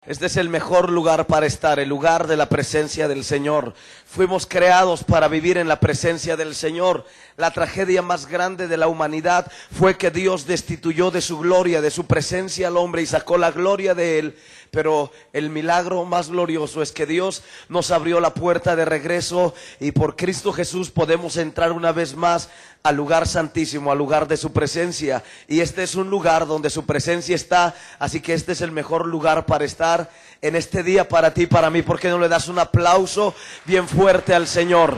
Este es el mejor lugar para estar, el lugar de la presencia del Señor. Fuimos creados para vivir en la presencia del Señor. La tragedia más grande de la humanidad fue que Dios destituyó de su gloria, de su presencia al hombre y sacó la gloria de él. Pero el milagro más glorioso es que Dios nos abrió la puerta de regreso y por Cristo Jesús podemos entrar una vez más al lugar santísimo, al lugar de su presencia. Y este es un lugar donde su presencia está, así que este es el mejor lugar para estar en este día para ti y para mí. ¿Por qué no le das un aplauso bien fuerte al Señor?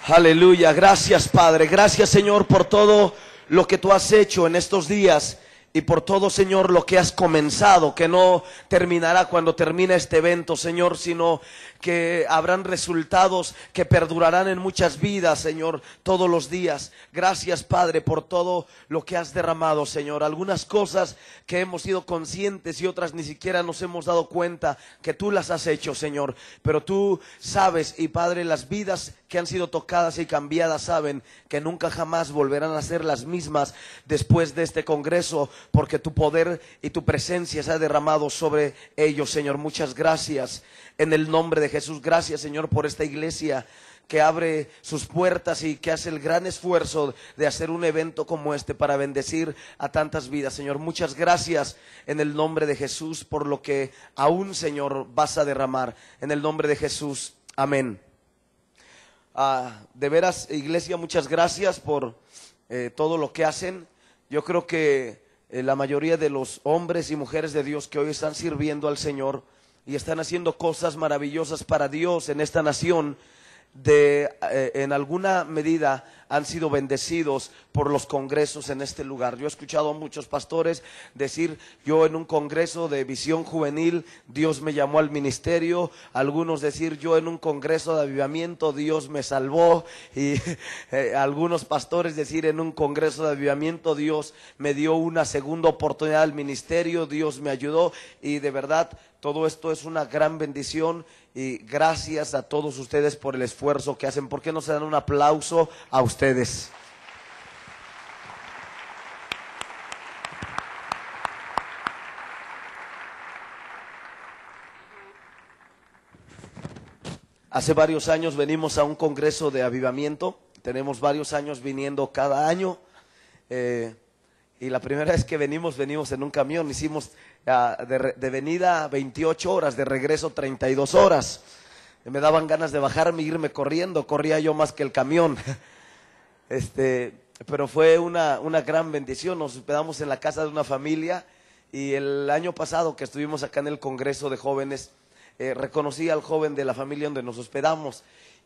Aleluya, gracias Padre, gracias Señor por todo lo que tú has hecho en estos días y por todo Señor lo que has comenzado, que no terminará cuando termine este evento Señor, sino que habrán resultados que perdurarán en muchas vidas Señor, todos los días. Gracias Padre por todo lo que has derramado Señor, algunas cosas que hemos sido conscientes y otras ni siquiera nos hemos dado cuenta que tú las has hecho Señor, pero tú sabes y Padre las vidas que han sido tocadas y cambiadas saben que nunca jamás volverán a ser las mismas después de este congreso, porque tu poder y tu presencia se ha derramado sobre ellos Señor. Muchas gracias en el nombre de Jesús. Gracias Señor por esta iglesia que abre sus puertas y que hace el gran esfuerzo de hacer un evento como este para bendecir a tantas vidas Señor. Muchas gracias en el nombre de Jesús por lo que aún Señor vas a derramar en el nombre de Jesús, amén. De veras iglesia, muchas gracias por todo lo que hacen. Yo creo que la mayoría de los hombres y mujeres de Dios que hoy están sirviendo al Señor y están haciendo cosas maravillosas para Dios en esta nación, en alguna medida han sido bendecidos por los congresos en este lugar. Yo he escuchado a muchos pastores decir: yo en un congreso de visión juvenil Dios me llamó al ministerio. Algunos decir: yo en un congreso de avivamiento Dios me salvó. Y algunos pastores decir: en un congreso de avivamiento Dios me dio una segunda oportunidad al ministerio, Dios me ayudó. Y de verdad todo esto es una gran bendición y gracias a todos ustedes por el esfuerzo que hacen. ¿Por qué no se dan un aplauso a ustedes? Hace varios años venimos a un congreso de avivamiento. Tenemos varios años viniendo cada año. Y la primera vez que venimos en un camión. Hicimos de venida 28 horas, de regreso 32 horas. Me daban ganas de bajarme e irme corriendo. Corría yo más que el camión. Pero fue una gran bendición. Nos hospedamos en la casa de una familia. Y el año pasado que estuvimos acá en el congreso de jóvenes, reconocí al joven de la familia donde nos hospedamos.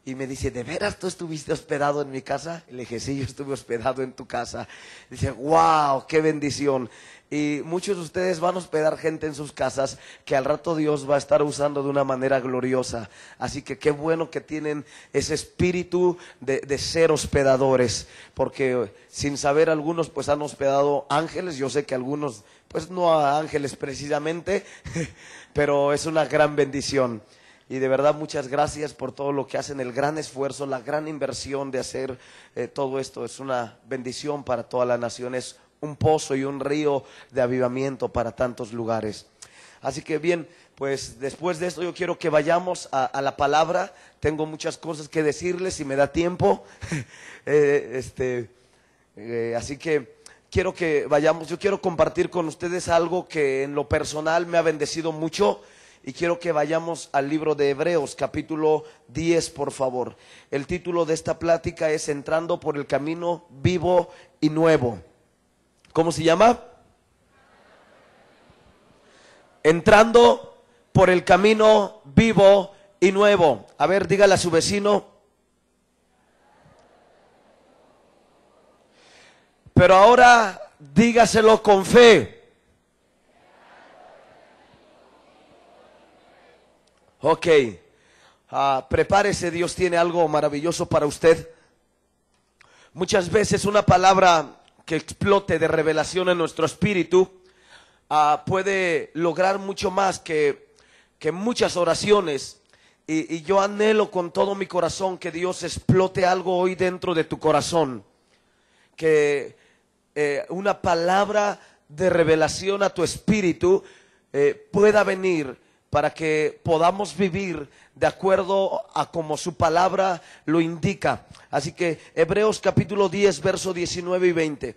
Y me dice: ¿de veras tú estuviste hospedado en mi casa? Y le dije: sí, yo estuve hospedado en tu casa. Dice: wow, qué bendición. Y muchos de ustedes van a hospedar gente en sus casas que al rato Dios va a estar usando de una manera gloriosa. Así que qué bueno que tienen ese espíritu de ser hospedadores. Porque sin saber, algunos pues han hospedado ángeles. Yo sé que algunos pues no a ángeles precisamente, pero es una gran bendición. Y de verdad muchas gracias por todo lo que hacen, el gran esfuerzo, la gran inversión de hacer todo esto. Es una bendición para toda la nación, es un pozo y un río de avivamiento para tantos lugares. Así que bien, pues después de esto yo quiero que vayamos a la palabra. Tengo muchas cosas que decirles si me da tiempo. Así que quiero que vayamos. Yo quiero compartir con ustedes algo que en lo personal me ha bendecido mucho. Y quiero que vayamos al libro de Hebreos, capítulo 10, por favor. El título de esta plática es Entrando por el camino vivo y nuevo. ¿Cómo se llama? Entrando por el camino vivo y nuevo. A ver, dígale a su vecino. Pero ahora dígaselo con fe. Ok, prepárese, Dios tiene algo maravilloso para usted. Muchas veces una palabra que explote de revelación en nuestro espíritu puede lograr mucho más que muchas oraciones. Y yo anhelo con todo mi corazón que Dios explote algo hoy dentro de tu corazón. que una palabra de revelación a tu espíritu pueda venir para que podamos vivir de acuerdo a como su palabra lo indica. Así que Hebreos capítulo 10, verso 19 y 20.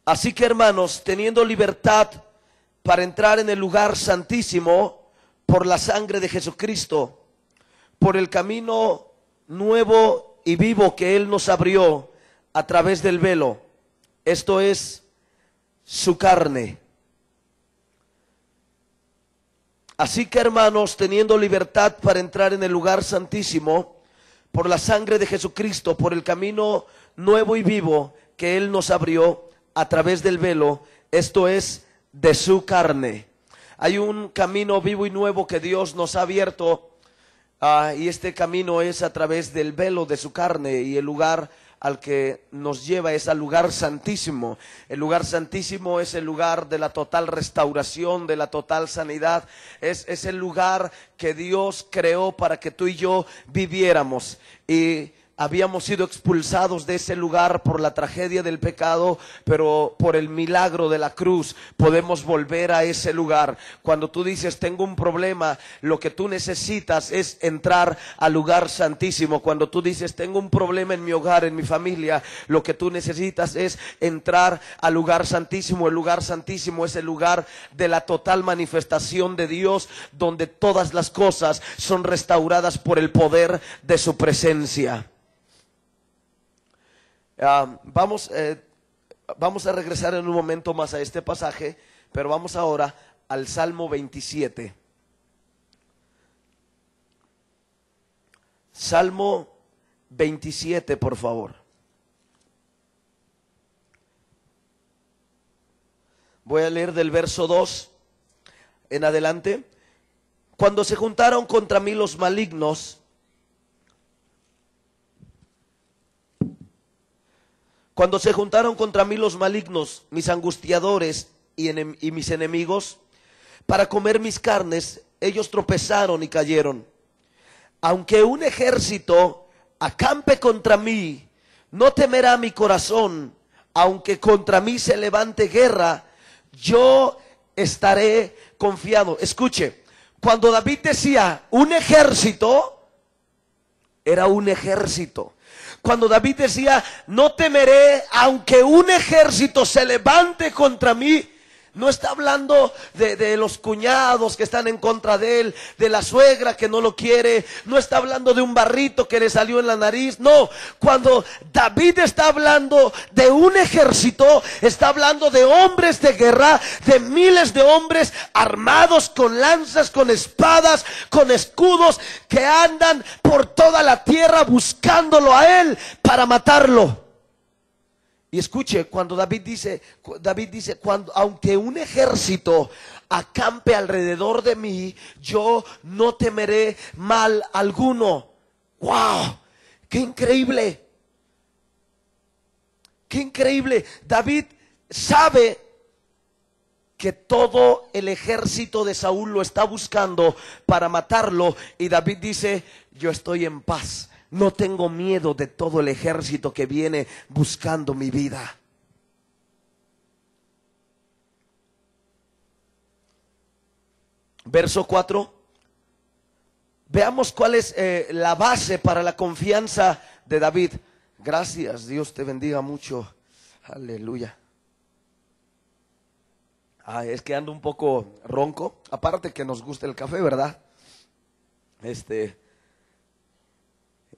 Así que, hermanos, teniendo libertad para entrar en el lugar santísimo por la sangre de Jesucristo, por el camino nuevo y vivo que Él nos abrió a través del velo, esto es su carne. Así que, hermanos, teniendo libertad para entrar en el lugar santísimo por la sangre de Jesucristo, por el camino nuevo y vivo que Él nos abrió a través del velo, esto es de su carne. Hay un camino vivo y nuevo que Dios nos ha abierto, y este camino es a través del velo de su carne, y el lugar al que nos lleva es al lugar santísimo. El lugar santísimo es el lugar de la total restauración, de la total sanidad. Es el lugar que Dios creó para que tú y yo viviéramos. Y habíamos sido expulsados de ese lugar por la tragedia del pecado, pero por el milagro de la cruz podemos volver a ese lugar. Cuando tú dices tengo un problema, lo que tú necesitas es entrar al lugar santísimo. Cuando tú dices tengo un problema en mi hogar, en mi familia, lo que tú necesitas es entrar al lugar santísimo. El lugar santísimo es el lugar de la total manifestación de Dios, donde todas las cosas son restauradas por el poder de su presencia. Vamos a regresar en un momento más a este pasaje, pero vamos ahora al Salmo 27. Salmo 27, por favor. Voy a leer del verso 2 en adelante. Cuando se juntaron contra mí los malignos, cuando se juntaron contra mí los malignos, mis angustiadores y mis enemigos, para comer mis carnes, ellos tropezaron y cayeron. Aunque un ejército acampe contra mí, no temerá mi corazón. Aunque contra mí se levante guerra, yo estaré confiado. Escuche, cuando David decía un ejército, era un ejército. Cuando David decía, no temeré aunque un ejército se levante contra mí, no está hablando de los cuñados que están en contra de él, de la suegra que no lo quiere, no está hablando de un barrito que le salió en la nariz. No, cuando David está hablando de un ejército, está hablando de hombres de guerra, de miles de hombres armados con lanzas, con espadas, con escudos, que andan por toda la tierra buscándolo a él para matarlo. Y escuche, cuando David dice, aunque un ejército acampe alrededor de mí, yo no temeré mal alguno. ¡Wow! ¡Qué increíble! ¡Qué increíble! David sabe que todo el ejército de Saúl lo está buscando para matarlo, y David dice, yo estoy en paz. No tengo miedo de todo el ejército que viene buscando mi vida. Verso 4. Veamos cuál es la base para la confianza de David. Gracias, Dios te bendiga mucho. Aleluya. Es que ando un poco ronco. Aparte que nos gusta el café, ¿verdad?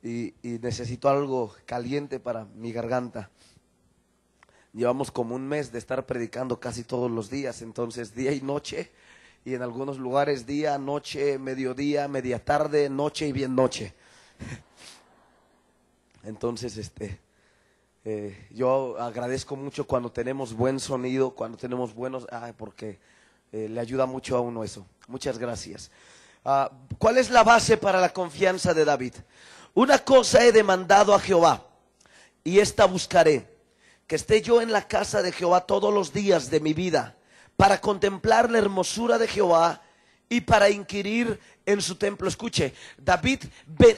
Y necesito algo caliente para mi garganta. Llevamos como un mes de estar predicando casi todos los días, entonces día y noche, y en algunos lugares día, noche, mediodía, media tarde, noche y bien noche. Entonces, yo agradezco mucho cuando tenemos buen sonido, cuando tenemos buenos, porque le ayuda mucho a uno eso. Muchas gracias. ¿Cuál es la base para la confianza de David? Una cosa he demandado a Jehová, y esta buscaré, que esté yo en la casa de Jehová todos los días de mi vida, para contemplar la hermosura de Jehová y para inquirir en su templo. Escuche, David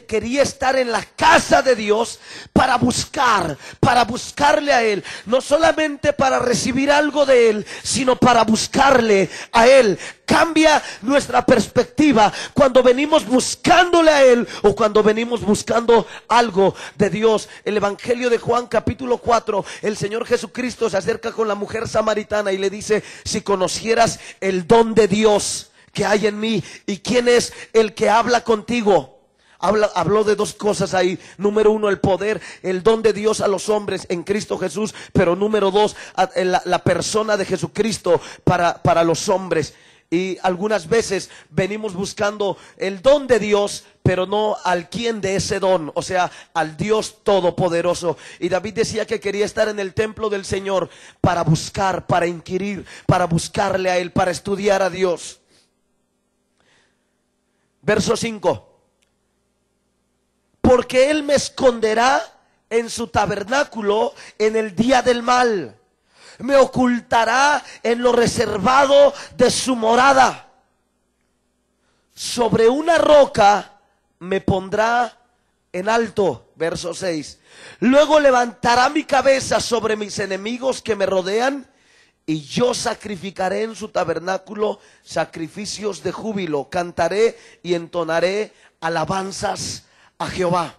quería estar en la casa de Dios para buscarle a Él, no solamente para recibir algo de Él, sino para buscarle a Él. Cambia nuestra perspectiva cuando venimos buscándole a Él o cuando venimos buscando algo de Dios. El Evangelio de Juan capítulo 4, el Señor Jesucristo se acerca con la mujer samaritana y le dice: si conocieras el don de Dios que hay en mí y quién es el que habla contigo. Habló de dos cosas ahí. Número uno, el poder, el don de Dios a los hombres en Cristo Jesús. Pero número dos, la persona de Jesucristo para los hombres. Y algunas veces venimos buscando el don de Dios, pero no al quien de ese don, o sea, al Dios todopoderoso. Y David decía que quería estar en el templo del Señor para buscar, para inquirir, para buscarle a Él, para estudiar a Dios. Verso 5: porque Él me esconderá en su tabernáculo en el día del mal, me ocultará en lo reservado de su morada, sobre una roca me pondrá en alto. Verso 6: luego levantará mi cabeza sobre mis enemigos que me rodean, y yo sacrificaré en su tabernáculo sacrificios de júbilo, cantaré y entonaré alabanzas a Jehová.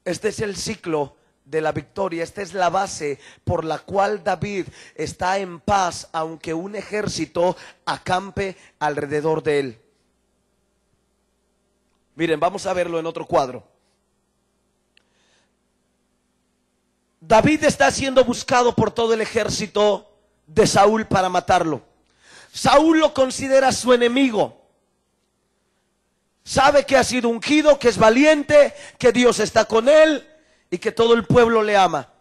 Este es el ciclo de la victoria. Esta es la base por la cual David está en paz, aunque un ejército acampe alrededor de él. Miren, vamos a verlo en otro cuadro. David está siendo buscado por todo el ejército de Saúl para matarlo. Saúl lo considera su enemigo. Sabe que ha sido ungido, que es valiente, que Dios está con él y que todo el pueblo le ama.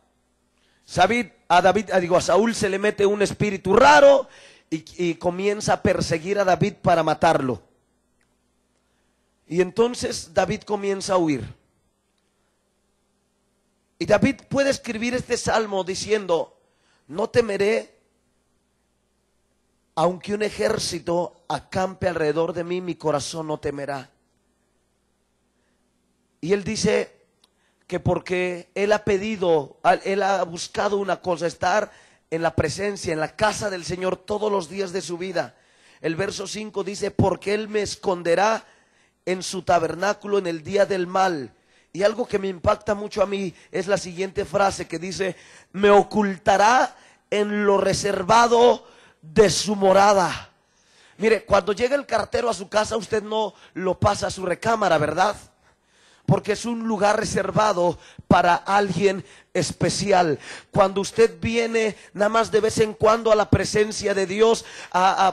A Saúl se le mete un espíritu raro y comienza a perseguir a David para matarlo. Y entonces David comienza a huir. Y David puede escribir este salmo diciendo: no temeré aunque un ejército acampe alrededor de mí, mi corazón no temerá. Y él dice que porque él ha buscado una cosa: estar en la presencia, en la casa del Señor todos los días de su vida. El verso 5 dice: porque él me esconderá en su tabernáculo en el día del mal. Y algo que me impacta mucho a mí es la siguiente frase que dice: me ocultará en lo reservado de su morada. Mire, cuando llega el cartero a su casa, usted no lo pasa a su recámara, ¿verdad? Porque es un lugar reservado para alguien especial. Cuando usted viene nada más de vez en cuando a la presencia de Dios,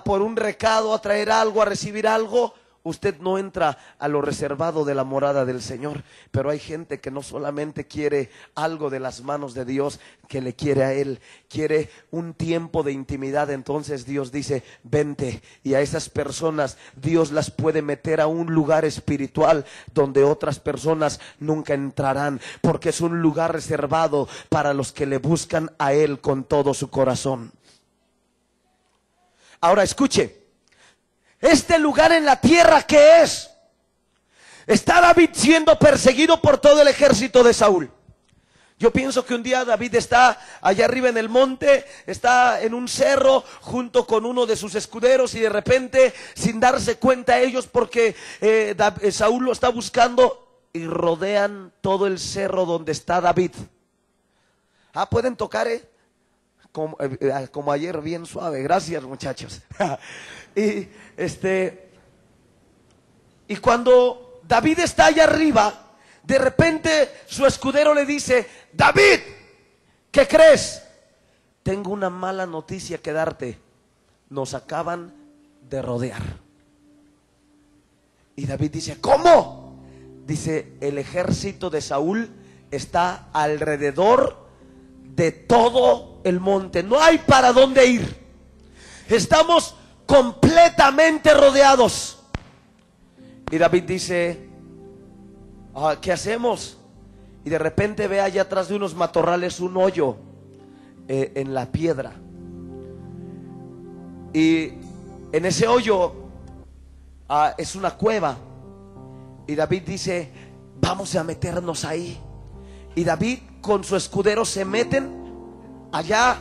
por un recado, a traer algo, a recibir algo, usted no entra a lo reservado de la morada del Señor. Pero hay gente que no solamente quiere algo de las manos de Dios, que le quiere a Él, quiere un tiempo de intimidad. Entonces Dios dice: vente. Y a esas personas Dios las puede meter a un lugar espiritual donde otras personas nunca entrarán, porque es un lugar reservado para los que le buscan a Él con todo su corazón. Ahora escuche, este lugar en la tierra, ¿qué es? Está David siendo perseguido por todo el ejército de Saúl. Yo pienso que un día David está allá arriba en el monte, está en un cerro junto con uno de sus escuderos, y de repente, sin darse cuenta ellos, porque Saúl lo está buscando, y rodean todo el cerro donde está David. Pueden tocar, como ayer, bien suave. Gracias, muchachos. Y cuando David está allá arriba, de repente su escudero le dice: David, ¿qué crees? Tengo una mala noticia que darte. Nos acaban de rodear. Y David dice: ¿cómo? Dice: el ejército de Saúl está alrededor de todo el monte. No hay para dónde ir. Estamos completamente rodeados. Y David dice: ¿qué hacemos? Y de repente ve allá atrás de unos matorrales un hoyo en la piedra. Y en ese hoyo es una cueva. Y David dice: vamos a meternos ahí. Y David con su escudero se meten allá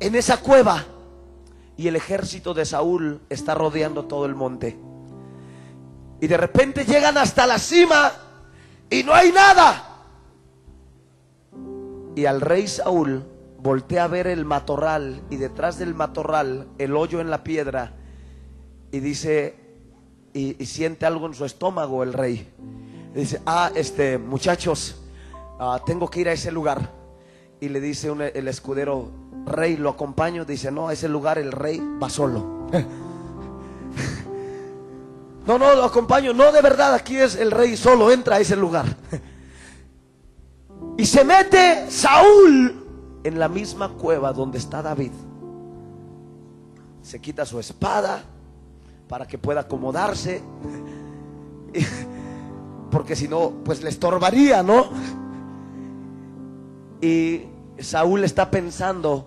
en esa cueva. Y el ejército de Saúl está rodeando todo el monte. Y de repente llegan hasta la cima y no hay nada. Y al rey Saúl voltea a ver el matorral, y detrás del matorral el hoyo en la piedra, y dice, y siente algo en su estómago el rey. Y dice: muchachos, tengo que ir a ese lugar. Y le dice el escudero: rey, ¿lo acompaño? Dice: no, a ese lugar el rey va solo. No, lo acompaño. No, de verdad, aquí es el rey solo, entra a ese lugar. Y se mete Saúl en la misma cueva donde está David. Se quita su espada para que pueda acomodarse, porque si no, pues le estorbaría, ¿no? Y Saúl está pensando,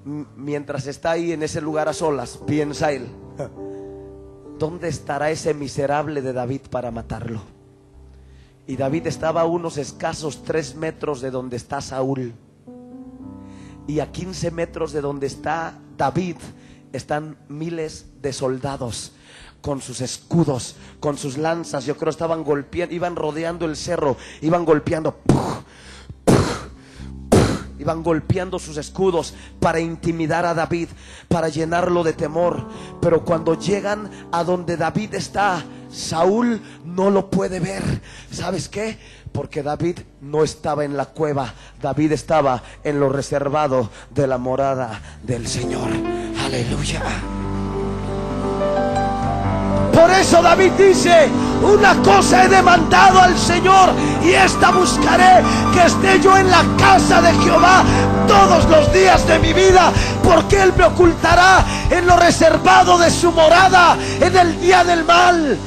mientras está ahí en ese lugar a solas, piensa él: ¿dónde estará ese miserable de David para matarlo? Y David estaba a unos escasos 3 metros de donde está Saúl. Y a 15 metros de donde está David están miles de soldados con sus escudos, con sus lanzas. Yo creo estaban golpeando, iban rodeando el cerro, iban golpeando, iban golpeando sus escudos para intimidar a David, para llenarlo de temor. Pero cuando llegan a donde David está, Saúl no lo puede ver. ¿Sabes qué? Porque David no estaba en la cueva, David estaba en lo reservado de la morada del Señor. Aleluya. Por eso David dice: una cosa he demandado al Señor, y esta buscaré, que esté yo en la casa de Jehová todos los días de mi vida, porque Él me ocultará en lo reservado de su morada en el día del mal.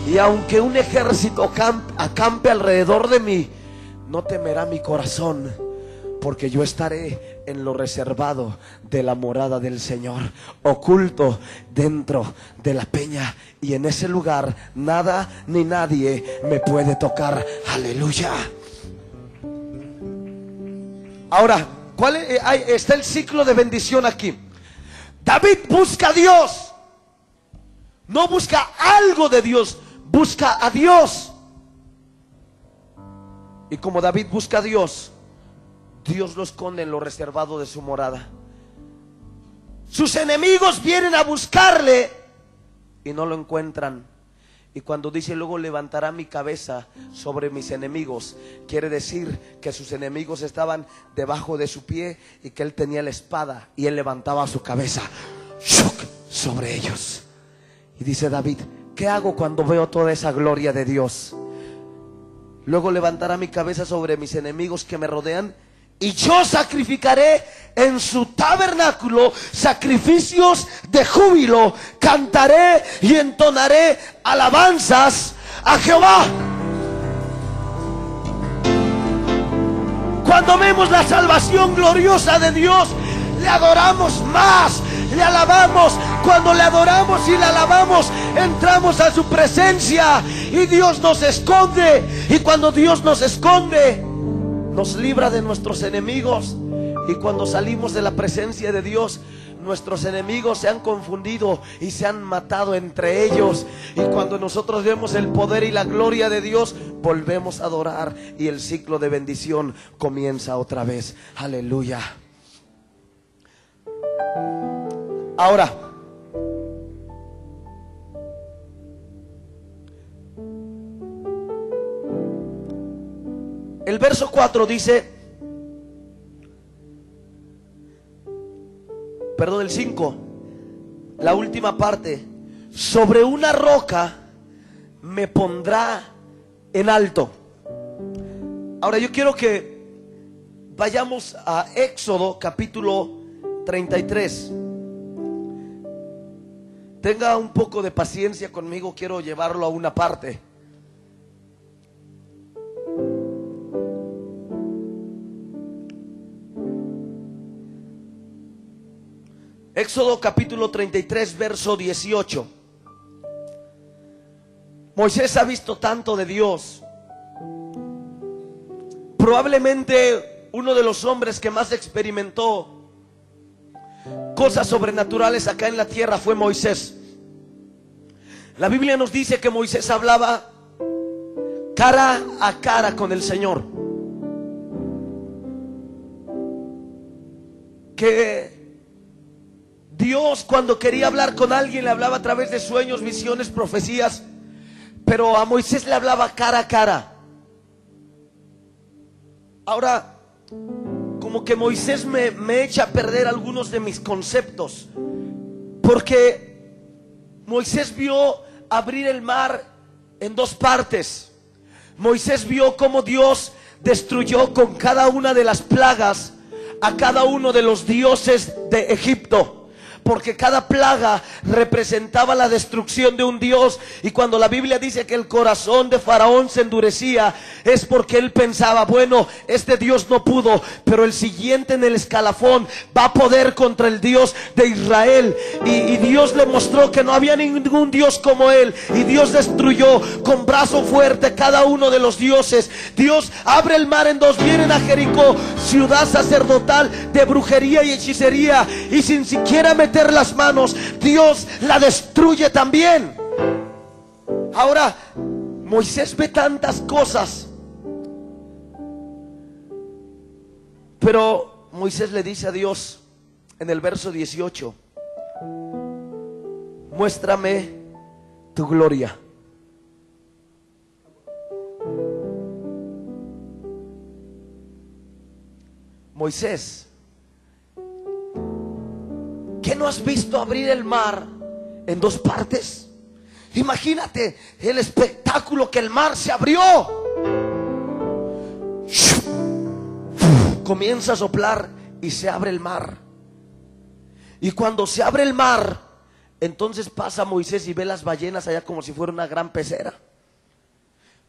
Y aunque un ejército acampe alrededor de mí, no temerá mi corazón, porque yo estaré en lo reservado de la morada del Señor, oculto dentro de la peña, y en ese lugar nada ni nadie me puede tocar. Aleluya. Ahora, ¿cuál está el ciclo de bendición aquí? David busca a Dios, no busca algo de Dios, busca a Dios. Y como David busca a Dios, Dios lo esconde en lo reservado de su morada. Sus enemigos vienen a buscarle y no lo encuentran. Y cuando dice: luego levantará mi cabeza sobre mis enemigos, quiere decir que sus enemigos estaban debajo de su pie, y que él tenía la espada y él levantaba su cabeza sobre ellos. Y dice David: ¿qué hago cuando veo toda esa gloria de Dios? Luego levantará mi cabeza sobre mis enemigos que me rodean, y yo sacrificaré en su tabernáculo sacrificios de júbilo, cantaré y entonaré alabanzas a Jehová. Cuando vemos la salvación gloriosa de Dios, le adoramos más, le alabamos. Cuando le adoramos y le alabamos, entramos a su presencia y Dios nos esconde. Y cuando Dios nos esconde, nos libra de nuestros enemigos. Y cuando salimos de la presencia de Dios, nuestros enemigos se han confundido y se han matado entre ellos. Y cuando nosotros vemos el poder y la gloria de Dios, volvemos a adorar, y el ciclo de bendición comienza otra vez. Aleluya. Ahora, el verso 4 dice, perdón, el 5, la última parte: sobre una roca me pondrá en alto. Ahora yo quiero que vayamos a Éxodo capítulo 33. Tenga un poco de paciencia conmigo, quiero llevarlo a una parte. Éxodo capítulo 33, verso 18. Moisés ha visto tanto de Dios. Probablemente uno de los hombres que más experimentó cosas sobrenaturales acá en la tierra fue Moisés. La Biblia nos dice que Moisés hablaba cara a cara con el Señor. Que Dios, cuando quería hablar con alguien, le hablaba a través de sueños, visiones, profecías, pero a Moisés le hablaba cara a cara. Ahora, como que Moisés me echa a perder algunos de mis conceptos, porque Moisés vio abrir el mar en dos partes. Moisés vio cómo Dios destruyó con cada una de las plagas a cada uno de los dioses de Egipto, porque cada plaga representaba la destrucción de un dios. Y cuando la Biblia dice que el corazón de Faraón se endurecía, es porque él pensaba, bueno, este Dios no pudo, pero el siguiente en el escalafón va a poder contra el Dios de Israel. Y Dios le mostró que no había ningún Dios como él, y Dios destruyó con brazo fuerte cada uno de los dioses. Dios abre el mar en dos, vienen a Jericó, ciudad sacerdotal de brujería y hechicería, y sin siquiera meter las manos, Dios la destruye también. Ahora, Moisés ve tantas cosas, pero Moisés le dice a Dios en el verso 18: muéstrame tu gloria. Moisés, ¿qué no has visto abrir el mar en dos partes? Imagínate el espectáculo, que el mar se abrió. Comienza a soplar y se abre el mar. Y cuando se abre el mar, entonces pasa Moisés y ve las ballenas allá como si fuera una gran pecera.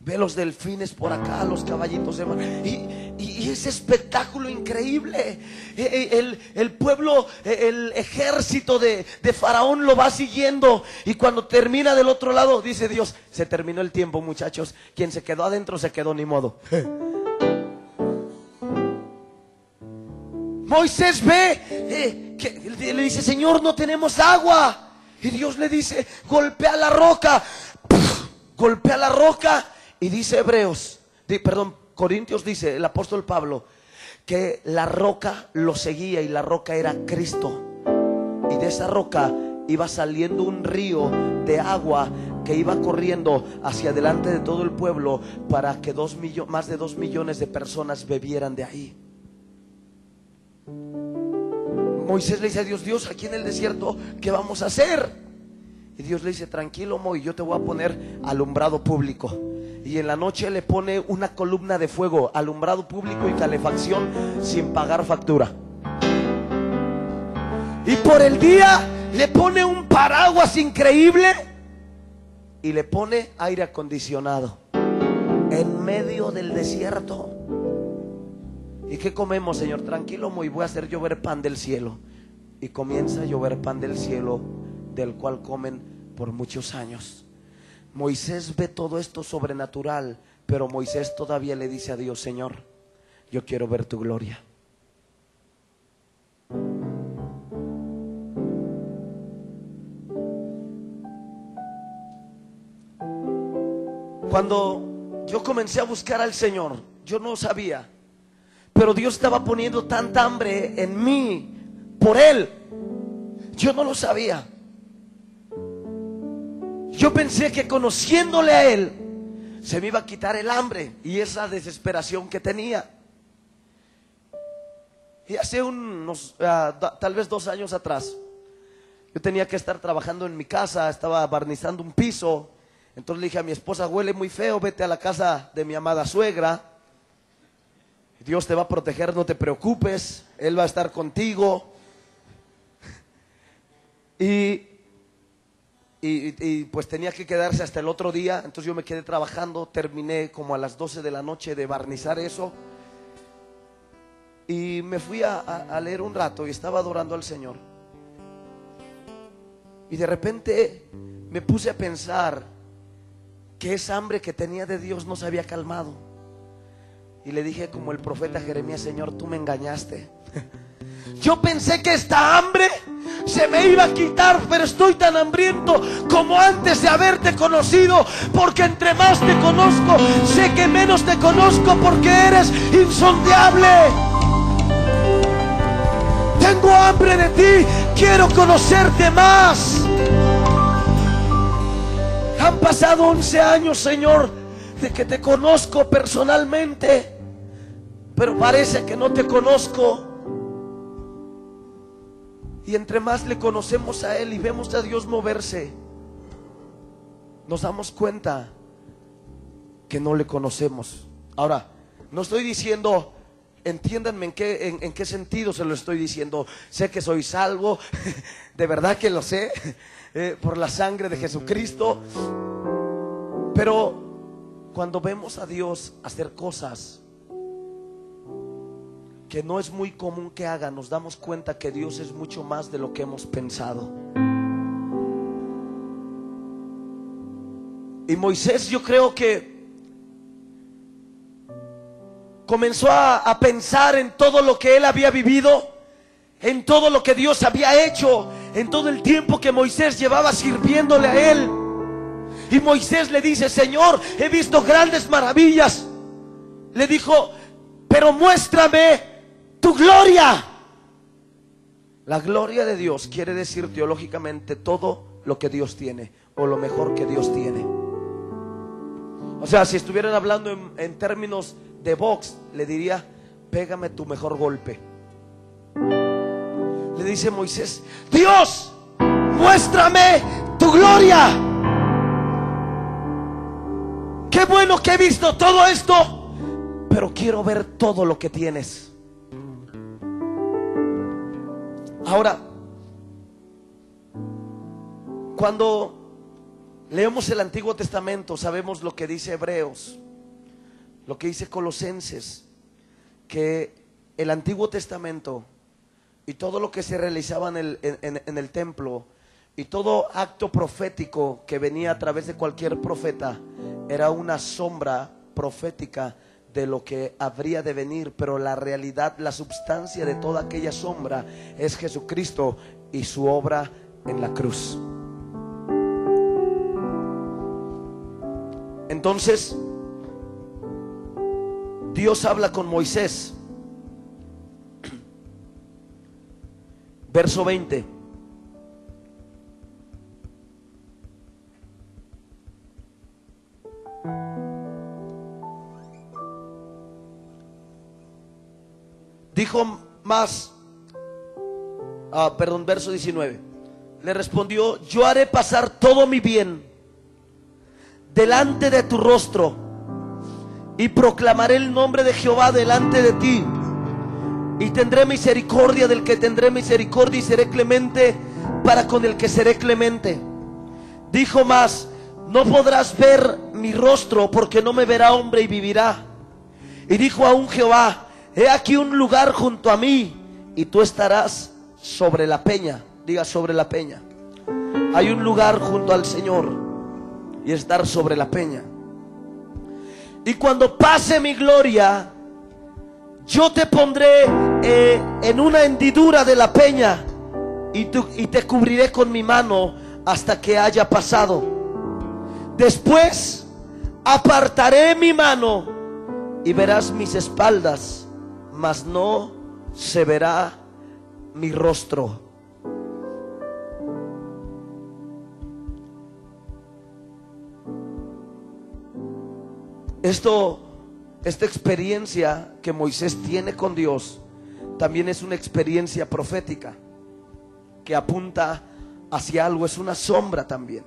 Ve los delfines por acá, los caballitos de mar. Y ese espectáculo increíble. El pueblo, el ejército de Faraón lo va siguiendo. Y cuando termina del otro lado, dice Dios: se terminó el tiempo, muchachos. Quien se quedó adentro se quedó, ni modo. Moisés ve que le dice: Señor, no tenemos agua. Y Dios le dice: golpea la roca. Golpea la roca. Y dice Corintios dice el apóstol Pablo que la roca lo seguía, y la roca era Cristo. Y de esa roca iba saliendo un río de agua que iba corriendo hacia delante de todo el pueblo, para que más de 2 millones de personas bebieran de ahí. Moisés le dice a Dios: Dios, aquí en el desierto, ¿qué vamos a hacer? Y Dios le dice: tranquilo, Moisés, yo te voy a poner alumbrado público. Y en la noche le pone una columna de fuego, alumbrado público y calefacción sin pagar factura. Y por el día le pone un paraguas increíble y le pone aire acondicionado en medio del desierto. ¿Y qué comemos, Señor? Tranquilo, Moisés, voy a hacer llover pan del cielo. Y comienza a llover pan del cielo, del cual comen por muchos años. Moisés ve todo esto sobrenatural, pero Moisés todavía le dice a Dios: Señor, yo quiero ver tu gloria. Cuando yo comencé a buscar al Señor, yo no sabía, pero Dios estaba poniendo tanta hambre en mí por Él. Yo no lo sabía. Yo pensé que conociéndole a Él se me iba a quitar el hambre y esa desesperación que tenía. Y hace tal vez 2 años atrás, yo tenía que estar trabajando en mi casa, estaba barnizando un piso. Entonces le dije a mi esposa: huele muy feo, vete a la casa de mi amada suegra. Dios te va a proteger, no te preocupes, Él va a estar contigo. Y pues tenía que quedarse hasta el otro día. Entonces yo me quedé trabajando, terminé como a las 12 de la noche de barnizar eso. Y me fui a leer un rato y estaba adorando al Señor. Y de repente me puse a pensar que esa hambre que tenía de Dios no se había calmado. Y le dije como el profeta Jeremías: Señor, tú me engañaste. Yo pensé que esta hambre se me iba a quitar, pero estoy tan hambriento como antes de haberte conocido, porque entre más te conozco, sé que menos te conozco, porque eres insondable. Tengo hambre de ti, quiero conocerte más. Han pasado 11 años, Señor, de que te conozco personalmente, pero parece que no te conozco. Y entre más le conocemos a Él y vemos a Dios moverse, nos damos cuenta que no le conocemos. Ahora, no estoy diciendo, entiéndanme en qué sentido se lo estoy diciendo. Sé que soy salvo, de verdad que lo sé, por la sangre de Jesucristo. Pero cuando vemos a Dios hacer cosas que no es muy común que haga, nos damos cuenta que Dios es mucho más de lo que hemos pensado. Y Moisés, yo creo que comenzó a pensar en todo lo que él había vivido, en todo lo que Dios había hecho, en todo el tiempo que Moisés llevaba sirviéndole a él. Y Moisés le dice: Señor, he visto grandes maravillas. Le dijo: pero muéstrame tu gloria. La gloria de Dios quiere decir teológicamente todo lo que Dios tiene, o lo mejor que Dios tiene. O sea, si estuvieran hablando en términos de box, le diría: pégame tu mejor golpe. Le dice Moisés: Dios, muéstrame tu gloria. Qué bueno que he visto todo esto, pero quiero ver todo lo que tienes. Ahora, cuando leemos el Antiguo Testamento, sabemos lo que dice Hebreos, lo que dice Colosenses, que el Antiguo Testamento y todo lo que se realizaba en el templo y todo acto profético que venía a través de cualquier profeta era una sombra profética de lo que habría de venir. Pero la realidad, la substancia de toda aquella sombra es Jesucristo y su obra en la cruz. Entonces Dios habla con Moisés. Verso 20. Dijo más, verso 19. Le respondió: yo haré pasar todo mi bien delante de tu rostro y proclamaré el nombre de Jehová delante de ti, y tendré misericordia del que tendré misericordia, y seré clemente para con el que seré clemente. Dijo más: no podrás ver mi rostro, porque no me verá hombre y vivirá. Y dijo aún Jehová: he aquí un lugar junto a mí, y tú estarás sobre la peña. Diga: sobre la peña. Hay un lugar junto al Señor, y estar sobre la peña. Y cuando pase mi gloria, yo te pondré en una hendidura de la peña, y te cubriré con mi mano hasta que haya pasado. Después apartaré mi mano y verás mis espaldas, mas no se verá mi rostro. Esta experiencia que Moisés tiene con Dios también es una experiencia profética que apunta hacia algo, es una sombra también.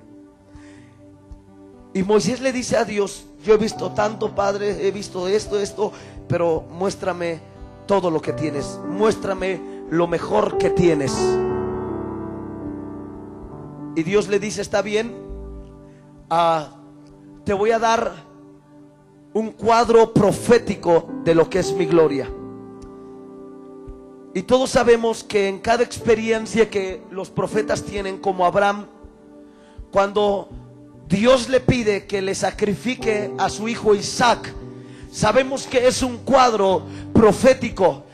Y Moisés le dice a Dios: yo he visto tanto, Padre, he visto esto, pero muéstrame todo lo que tienes, muéstrame lo mejor que tienes. Y Dios le dice: está bien, te voy a dar un cuadro profético de lo que es mi gloria. Y todos sabemos que en cada experiencia que los profetas tienen, como Abraham, cuando Dios le pide que le sacrifique a su hijo Isaac. Sabemos que es un cuadro profético.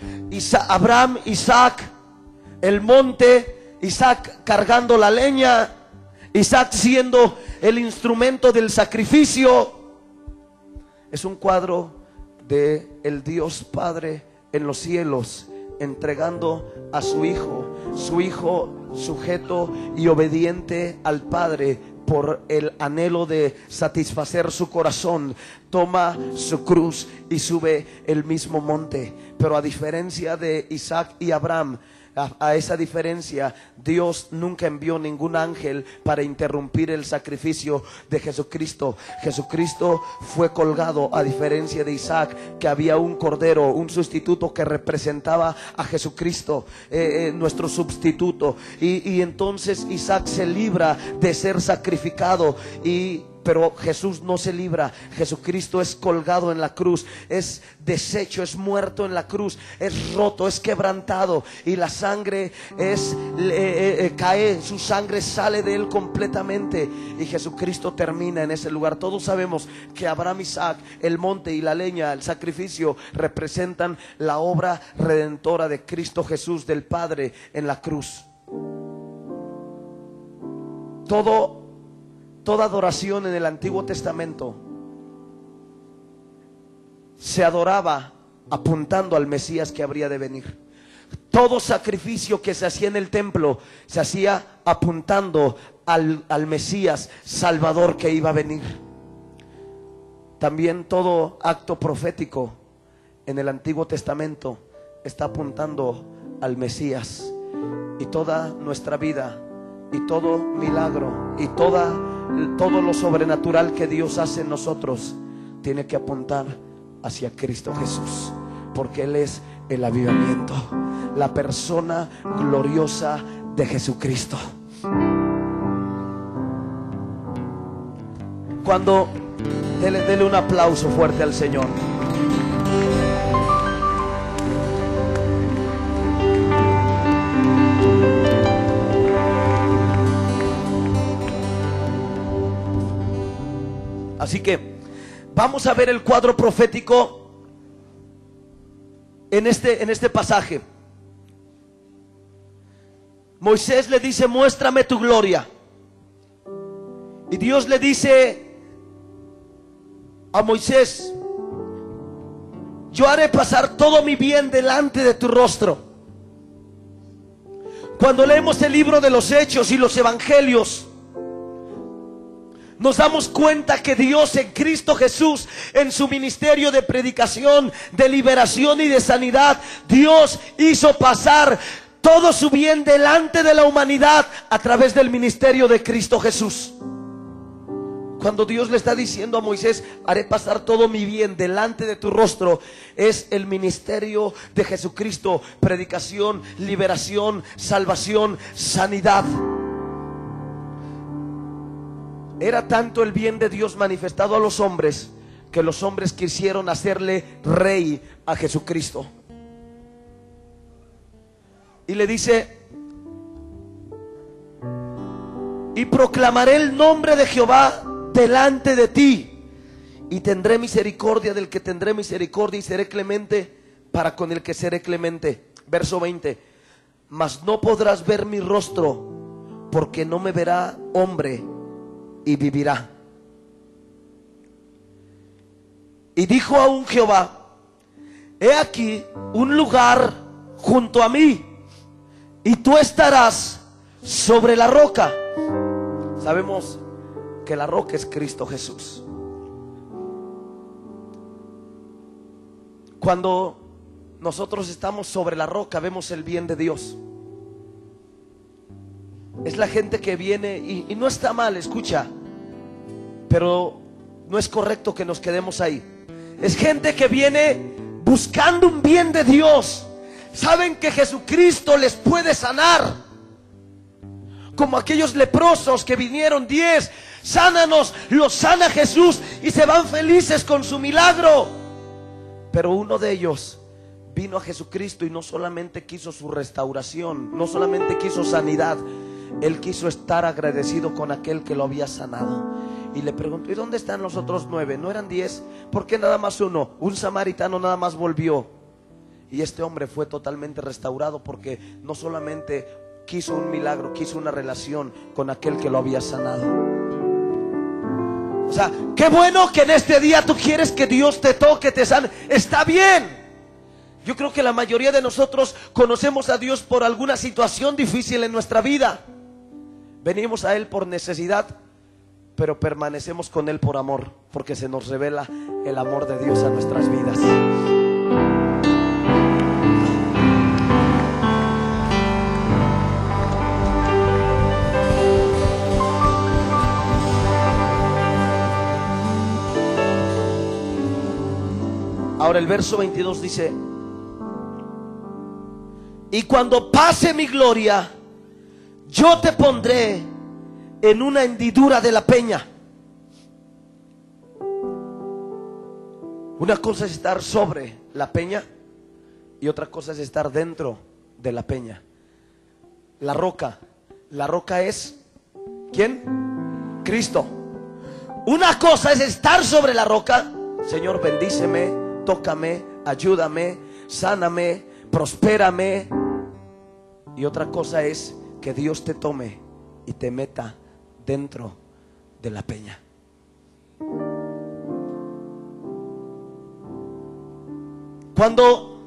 Abraham, Isaac, el monte, Isaac cargando la leña, Isaac siendo el instrumento del sacrificio. Es un cuadro de el Dios Padre en los cielos entregando a su hijo sujeto y obediente al Padre por el anhelo de satisfacer su corazón. Toma su cruz y sube el mismo monte. Pero a diferencia de Isaac y Abraham, a esa diferencia, Dios nunca envió ningún ángel para interrumpir el sacrificio de Jesucristo. Jesucristo fue colgado, a diferencia de Isaac, que había un cordero, un sustituto que representaba a Jesucristo, nuestro sustituto. Y entonces Isaac se libra de ser sacrificado, pero Jesús no se libra. Jesucristo es colgado en la cruz, es deshecho, es muerto en la cruz, es roto, es quebrantado, y la sangre cae, su sangre sale de él completamente, y Jesucristo termina en ese lugar. Todos sabemos que Abraham, Isaac, el monte y la leña, el sacrificio, representan la obra redentora de Cristo Jesús, del Padre, en la cruz. Toda adoración en el Antiguo Testamento se adoraba apuntando al Mesías que habría de venir. Todo sacrificio que se hacía en el templo se hacía apuntando al Mesías Salvador que iba a venir. También todo acto profético en el Antiguo Testamento está apuntando al Mesías. Y toda nuestra vida y todo milagro y todo lo sobrenatural que Dios hace en nosotros tiene que apuntar hacia Cristo Jesús, porque Él es el avivamiento, la persona gloriosa de Jesucristo. Cuando dele un aplauso fuerte al Señor. Así que vamos a ver el cuadro profético en este pasaje. Moisés le dice: muéstrame tu gloria. Y Dios le dice a Moisés: yo haré pasar todo mi bien delante de tu rostro. Cuando leemos el libro de los Hechos y los Evangelios, nos damos cuenta que Dios en Cristo Jesús, en su ministerio de predicación, de liberación y de sanidad, Dios hizo pasar todo su bien delante de la humanidad a través del ministerio de Cristo Jesús. Cuando Dios le está diciendo a Moisés: haré pasar todo mi bien delante de tu rostro, es el ministerio de Jesucristo: predicación, liberación, salvación, sanidad. Era tanto el bien de Dios manifestado a los hombres que los hombres quisieron hacerle rey a Jesucristo. Y le dice: y proclamaré el nombre de Jehová delante de ti, y tendré misericordia del que tendré misericordia, y seré clemente para con el que seré clemente. Verso 20: mas no podrás ver mi rostro, porque no me verá hombre y vivirá. Y dijo aún Jehová: he aquí un lugar junto a mí, y tú estarás sobre la roca. Sabemos que la roca es Cristo Jesús. Cuando nosotros estamos sobre la roca, vemos el bien de Dios. Es la gente que viene y no está mal, escucha, pero no es correcto que nos quedemos ahí. Es gente que viene buscando un bien de Dios. Saben que Jesucristo les puede sanar, como aquellos leprosos que vinieron 10: sánanos, los sana Jesús, y se van felices con su milagro. Pero uno de ellos vino a Jesucristo y no solamente quiso su restauración, no solamente quiso sanidad, él quiso estar agradecido con aquel que lo había sanado. Y le preguntó: ¿y dónde están los otros 9? ¿No eran 10? ¿Por qué nada más uno? Un samaritano nada más volvió. Y este hombre fue totalmente restaurado, porque no solamente quiso un milagro, quiso una relación con aquel que lo había sanado. O sea, qué bueno que en este día tú quieres que Dios te toque, te sane. Está bien. Yo creo que la mayoría de nosotros conocemos a Dios por alguna situación difícil en nuestra vida. Venimos a Él por necesidad, pero permanecemos con Él por amor, porque se nos revela el amor de Dios a nuestras vidas. Ahora el verso 22 dice: y cuando pase mi gloria, yo te pondré en una hendidura de la peña. Una cosa es estar sobre la peña y otra cosa es estar dentro de la peña. La roca es ¿quién? Cristo. Una cosa es estar sobre la roca: Señor, bendíceme, tócame, ayúdame, sáname, prospérame. Y otra cosa es que Dios te tome y te meta dentro de la peña. Cuando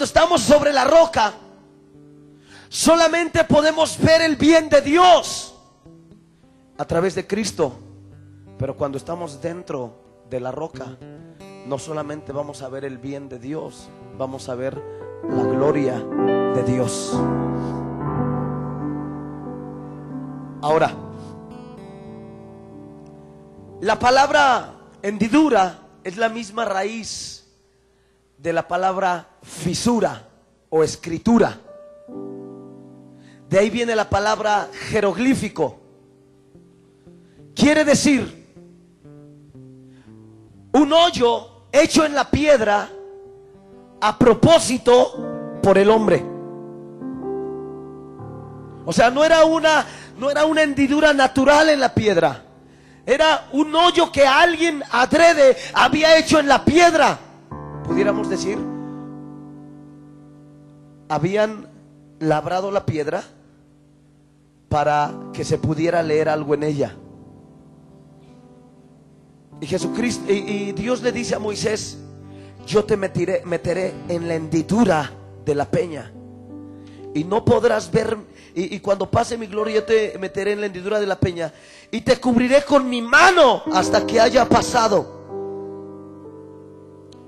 estamos sobre la roca, solamente podemos ver el bien de Dios a través de Cristo. Pero cuando estamos dentro de la roca, no solamente vamos a ver el bien de Dios, vamos a ver la gloria de Dios. Ahora, la palabra hendidura es la misma raíz de la palabra fisura o escritura. De ahí viene la palabra jeroglífico. Quiere decir un hoyo hecho en la piedra a propósito por el hombre. O sea, no era una hendidura natural en la piedra. Era un hoyo que alguien adrede había hecho en la piedra. Pudiéramos decir, habían labrado la piedra para que se pudiera leer algo en ella. Y Jesucristo, y Dios le dice a Moisés: yo te meteré en la hendidura de la peña y no podrás ver, y cuando pase mi gloria yo te meteré en la hendidura de la peña y te cubriré con mi mano hasta que haya pasado.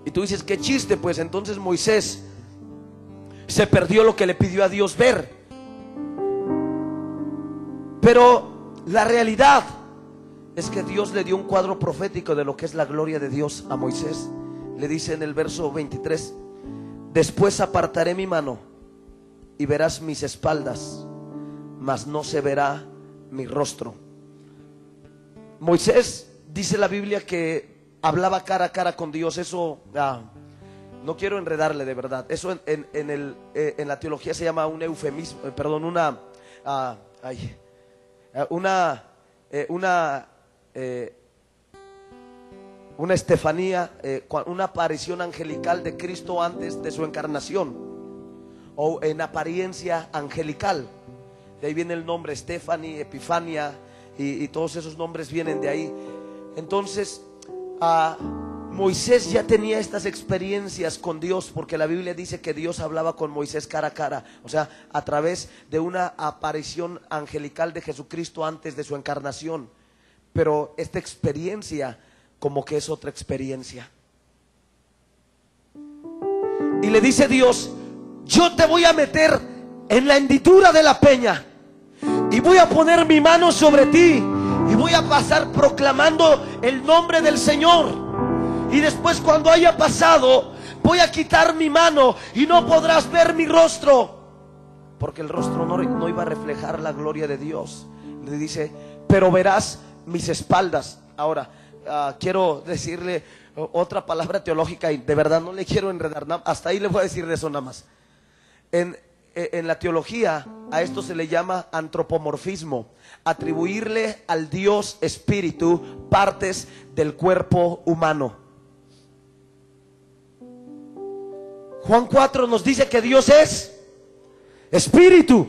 Y tú dices: qué chiste. Pues entonces Moisés se perdió lo que le pidió a Dios ver. Pero la realidad es que Dios le dio un cuadro profético de lo que es la gloria de Dios a Moisés. Le dice en el verso 23: después apartaré mi mano y verás mis espaldas, mas no se verá mi rostro. Moisés, dice la Biblia, que hablaba cara a cara con Dios. Eso, no quiero enredarle, de verdad. Eso en la teología se llama un eufemismo, perdón, una estefanía, una aparición angelical de Cristo antes de su encarnación, o en apariencia angelical. De ahí viene el nombre Stephanie, Epifania, y todos esos nombres vienen de ahí. Entonces Moisés ya tenía estas experiencias con Dios, porque la Biblia dice que Dios hablaba con Moisés cara a cara, o sea, a través de una aparición angelical de Jesucristo antes de su encarnación. Pero esta experiencia como que es otra experiencia. Y le dice Dios: yo te voy a meter en la hendidura de la peña y voy a poner mi mano sobre ti y voy a pasar proclamando el nombre del Señor. Y después, cuando haya pasado, voy a quitar mi mano y no podrás ver mi rostro, porque el rostro no iba a reflejar la gloria de Dios. Le dice: pero verás mis espaldas. Ahora, quiero decirle otra palabra teológica, y de verdad no le quiero enredar, hasta ahí le voy a decir de eso nada más. en la teología a esto se le llama antropomorfismo, atribuirle al Dios espíritu partes del cuerpo humano. Juan 4 nos dice que Dios es espíritu.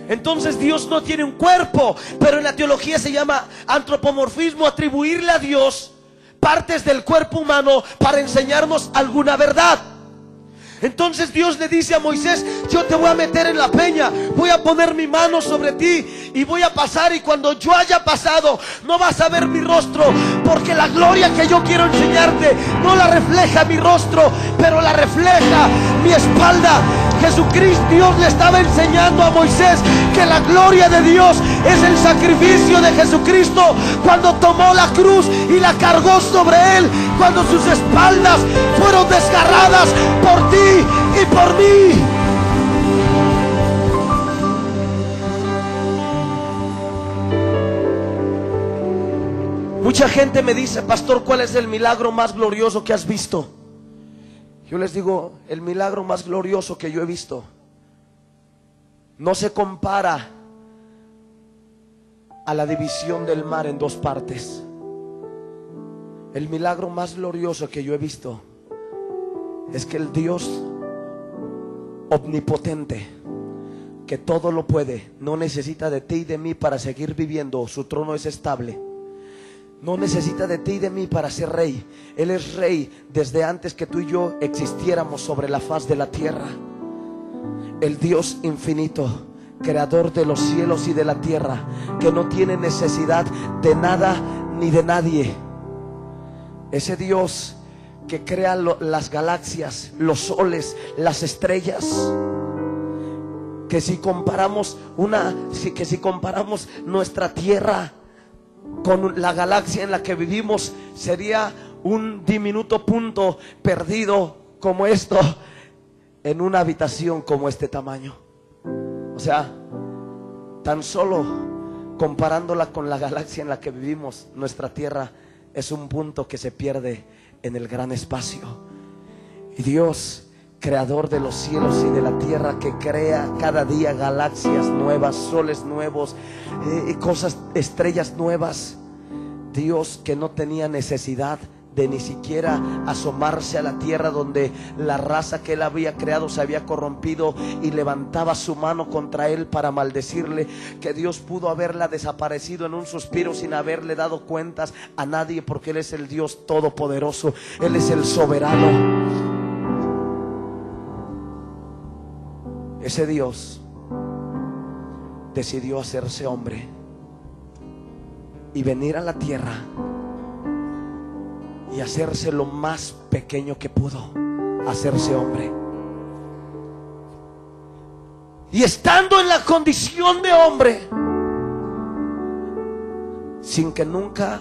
Entonces Dios no tiene un cuerpo, pero en la teología se llama antropomorfismo, atribuirle a Dios partes del cuerpo humano para enseñarnos alguna verdad. Entonces Dios le dice a Moisés: yo te voy a meter en la peña, voy a poner mi mano sobre ti y voy a pasar, y cuando yo haya pasado no vas a ver mi rostro, porque la gloria que yo quiero enseñarte no la refleja mi rostro, pero la refleja mi espalda. Jesucristo, Dios le estaba enseñando a Moisés que la gloria de Dios es el sacrificio de Jesucristo cuando tomó la cruz y la cargó sobre él, cuando sus espaldas fueron desgarradas por ti y por mí. Mucha gente me dice: pastor, ¿cuál es el milagro más glorioso que has visto? Yo les digo: el milagro más glorioso que yo he visto no se compara a la división del mar en dos partes. El milagro más glorioso que yo he visto es que el Dios omnipotente, que todo lo puede, no necesita de ti y de mí para seguir viviendo. Su trono es estable. No necesita de ti y de mí para ser rey. Él es rey desde antes que tú y yo existiéramos sobre la faz de la tierra. El Dios infinito, creador de los cielos y de la tierra, que no tiene necesidad de nada ni de nadie. Ese Dios que crea las galaxias, los soles, las estrellas, que si comparamos nuestra tierra con la galaxia en la que vivimos, sería un diminuto punto perdido como esto en una habitación como este tamaño. O sea, tan solo comparándola con la galaxia en la que vivimos, nuestra tierra es un punto que se pierde en el gran espacio. Y Dios, creador de los cielos y de la tierra, que crea cada día galaxias nuevas, soles nuevos, estrellas nuevas. Dios que no tenía necesidad de ni siquiera asomarse a la tierra donde la raza que él había creado se había corrompido y levantaba su mano contra él para maldecirle, que Dios pudo haberla desaparecido en un suspiro sin haberle dado cuentas a nadie, porque él es el Dios todopoderoso, él es el soberano. Ese Dios decidió hacerse hombre y venir a la tierra y hacerse lo más pequeño que pudo, hacerse hombre. Y estando en la condición de hombre, sin que nunca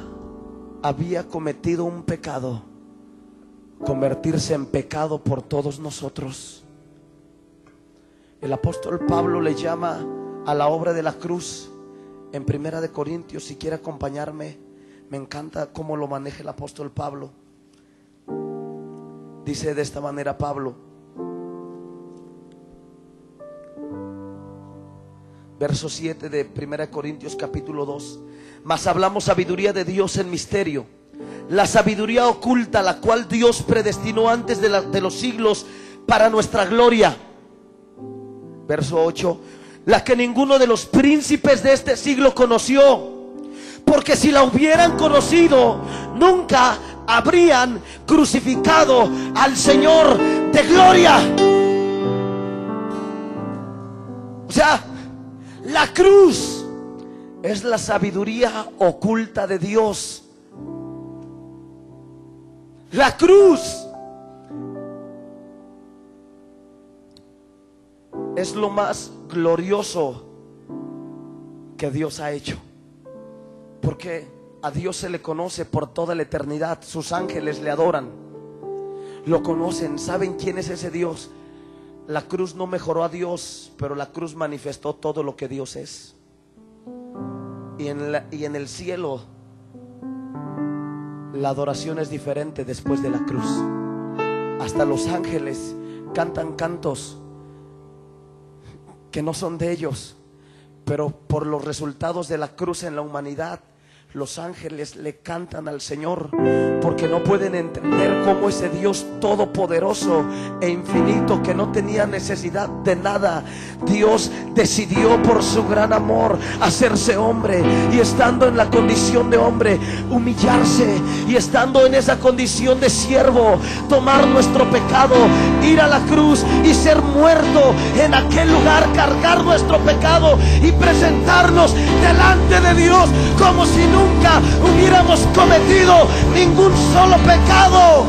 había cometido un pecado, convertirse en pecado por todos nosotros. El apóstol Pablo le llama a la obra de la cruz en 1 Corintios. Si quiere acompañarme, me encanta cómo lo maneja el apóstol Pablo. Dice de esta manera Pablo, verso 7 de 1 Corintios capítulo 2: mas hablamos sabiduría de Dios en misterio, la sabiduría oculta, la cual Dios predestinó antes de los siglos para nuestra gloria. Verso 8: la que ninguno de los príncipes de este siglo conoció, porque si la hubieran conocido, nunca habrían crucificado al Señor de gloria. O sea, la cruz es la sabiduría oculta de Dios. La cruz es lo más glorioso que Dios ha hecho, porque a Dios se le conoce por toda la eternidad. Sus ángeles le adoran, lo conocen, saben quién es ese Dios. La cruz no mejoró a Dios, pero la cruz manifestó todo lo que Dios es. Y en el cielo la adoración es diferente después de la cruz. Hasta los ángeles cantan cantos que no son de ellos, pero por los resultados de la cruz en la humanidad, los ángeles le cantan al Señor, porque no pueden entender cómo ese Dios todopoderoso e infinito, que no tenía necesidad de nada, Dios decidió por su gran amor hacerse hombre, y estando en la condición de hombre, humillarse, y estando en esa condición de siervo, tomar nuestro pecado, ir a la cruz y ser muerto en aquel lugar, cargar nuestro pecado y presentarnos delante de Dios como si nunca hubiéramos cometido ningún solo pecado.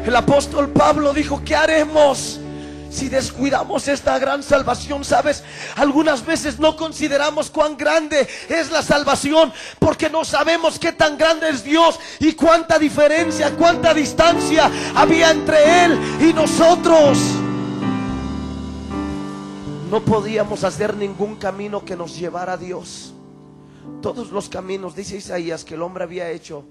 El apóstol Pablo dijo: ¿qué haremos si descuidamos esta gran salvación? ¿Sabes? Algunas veces no consideramos cuán grande es la salvación, porque no sabemos qué tan grande es Dios y cuánta diferencia, cuánta distancia había entre Él y nosotros. No podíamos hacer ningún camino que nos llevara a Dios. Todos los caminos, dice Isaías, que el hombre había hecho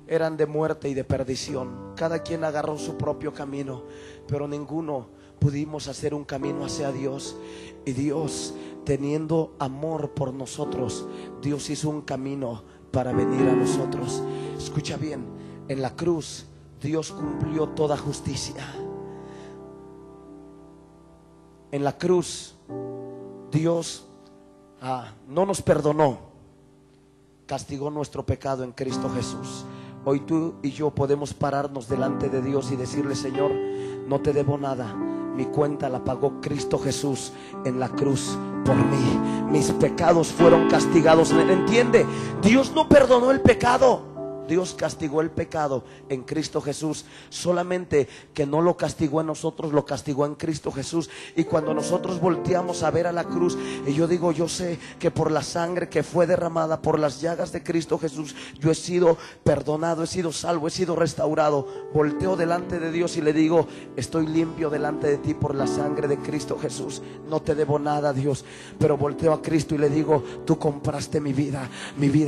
eran de muerte y de perdición. Cada quien agarró su propio camino, pero ninguno pudimos hacer un camino hacia Dios. Y Dios, teniendo amor por nosotros, Dios hizo un camino para venir a nosotros. Escucha bien, en la cruz Dios cumplió toda justicia. En la cruz Dios no nos perdonó, castigó nuestro pecado en Cristo Jesús. Hoy tú y yo podemos pararnos delante de Dios y decirle: Señor, no te debo nada, mi cuenta la pagó Cristo Jesús en la cruz por mí. Mis pecados fueron castigados. ¿Entiende? Dios no perdonó el pecado, Dios castigó el pecado en Cristo Jesús. Solamente que no lo castigó en nosotros, lo castigó en Cristo Jesús. Y cuando nosotros volteamos a ver a la cruz, y yo digo: yo sé que por la sangre que fue derramada, por las llagas de Cristo Jesús, yo he sido perdonado, he sido salvo, he sido restaurado. Volteo delante de Dios y le digo: estoy limpio delante de ti por la sangre de Cristo Jesús. No te debo nada, Dios. Pero volteo a Cristo y le digo: tú compraste mi vida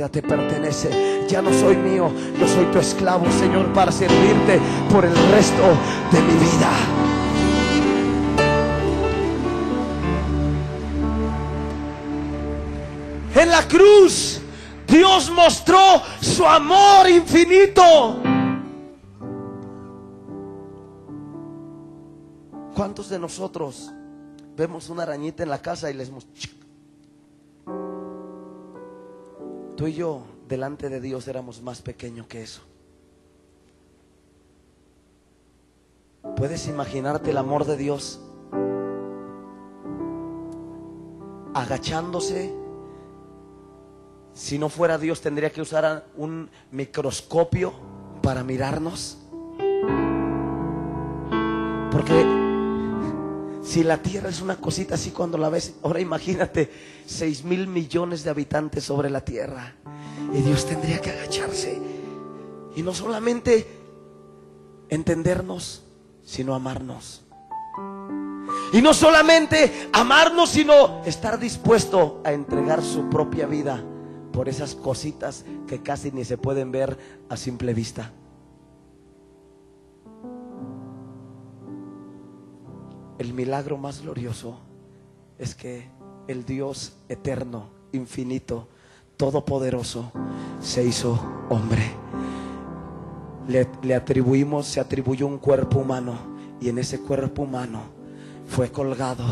te pertenece. Ya no soy mío, yo soy tu esclavo, Señor, para servirte por el resto de mi vida. En la cruz Dios mostró su amor infinito. ¿Cuántos de nosotros vemos una arañita en la casa y les mostramos? Tú y yo delante de Dios éramos más pequeños que eso. ¿Puedes imaginarte el amor de Dios agachándose? Si no fuera Dios, tendría que usar un microscopio para mirarnos. Porque si la tierra es una cosita así cuando la ves, ahora imagínate 6,000 millones de habitantes sobre la tierra. Y Dios tendría que agacharse y no solamente entendernos, sino amarnos. Y no solamente amarnos, sino estar dispuesto a entregar su propia vida por esas cositas que casi ni se pueden ver a simple vista. El milagro más glorioso es que el Dios eterno, infinito, todopoderoso, se hizo hombre. Se atribuyó un cuerpo humano, y en ese cuerpo humano fue colgado.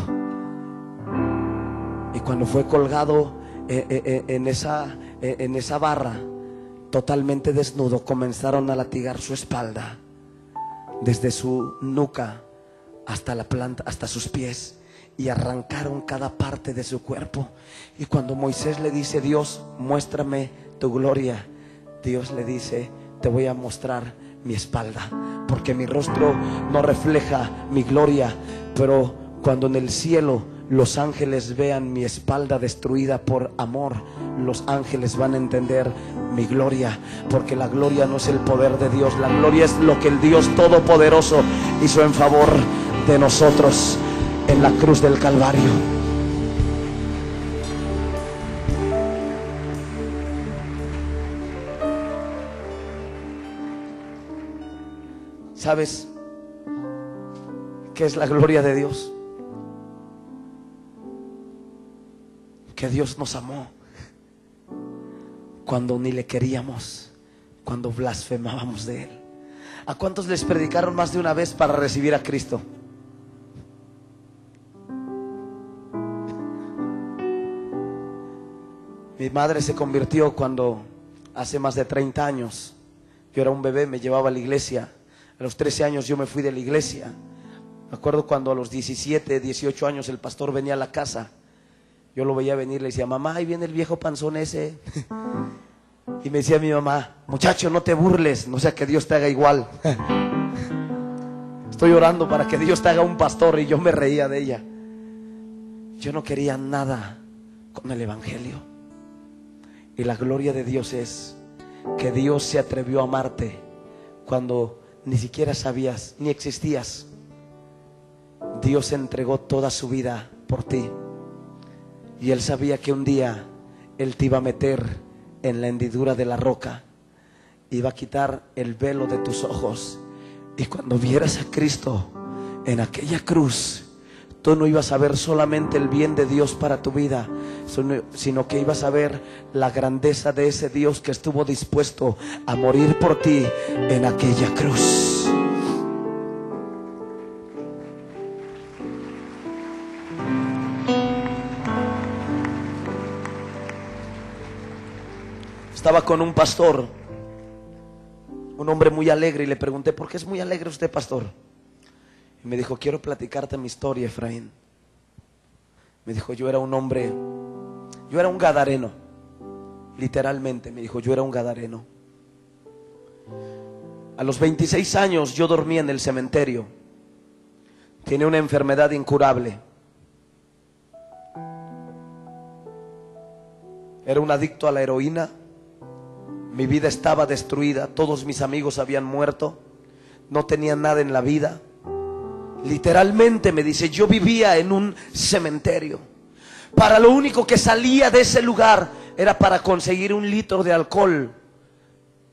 Y cuando fue colgado en esa barra, totalmente desnudo, comenzaron a latigar su espalda, desde su nuca hasta la planta, hasta sus pies, y arrancaron cada parte de su cuerpo. Y cuando Moisés le dice: Dios, muéstrame tu gloria, Dios le dice: te voy a mostrar mi espalda, porque mi rostro no refleja mi gloria, pero cuando en el cielo los ángeles vean mi espalda destruida por amor, los ángeles van a entender mi gloria, porque la gloria no es el poder de Dios, la gloria es lo que el Dios todopoderoso hizo en favor de nosotros en la cruz del Calvario. ¿Sabes qué es la gloria de Dios? Que Dios nos amó cuando ni le queríamos, cuando blasfemábamos de Él. ¿A cuántos les predicaron más de una vez para recibir a Cristo? Mi madre se convirtió cuando hace más de 30 años. Yo era un bebé, me llevaba a la iglesia. A los 13 años yo me fui de la iglesia. Me acuerdo cuando a los 17, 18 años el pastor venía a la casa. Yo lo veía venir, le decía: mamá, ahí viene el viejo panzón ese. Y me decía mi mamá: muchacho, no te burles, no sea que Dios te haga igual. Estoy orando para que Dios te haga un pastor. Y yo me reía de ella. Yo no quería nada con el evangelio. Y la gloria de Dios es que Dios se atrevió a amarte cuando ni siquiera sabías, ni existías. Dios entregó toda su vida por ti. Y Él sabía que un día Él te iba a meter en la hendidura de la roca, iba a quitar el velo de tus ojos, y cuando vieras a Cristo en aquella cruz, tú no ibas a ver solamente el bien de Dios para tu vida, sino que ibas a ver la grandeza de ese Dios que estuvo dispuesto a morir por ti en aquella cruz. Estaba con un pastor, un hombre muy alegre, y le pregunté: ¿por qué es muy alegre usted, pastor? Y me dijo: quiero platicarte mi historia, Efraín. Me dijo: yo era un hombre, yo era un gadareno, literalmente. Me dijo: yo era un gadareno. A los 26 años yo dormí en el cementerio. Tenía una enfermedad incurable. Era un adicto a la heroína. Mi vida estaba destruida, todos mis amigos habían muerto, no tenía nada en la vida. Literalmente, me dice, yo vivía en un cementerio. Para lo único que salía de ese lugar era para conseguir 1 litro de alcohol,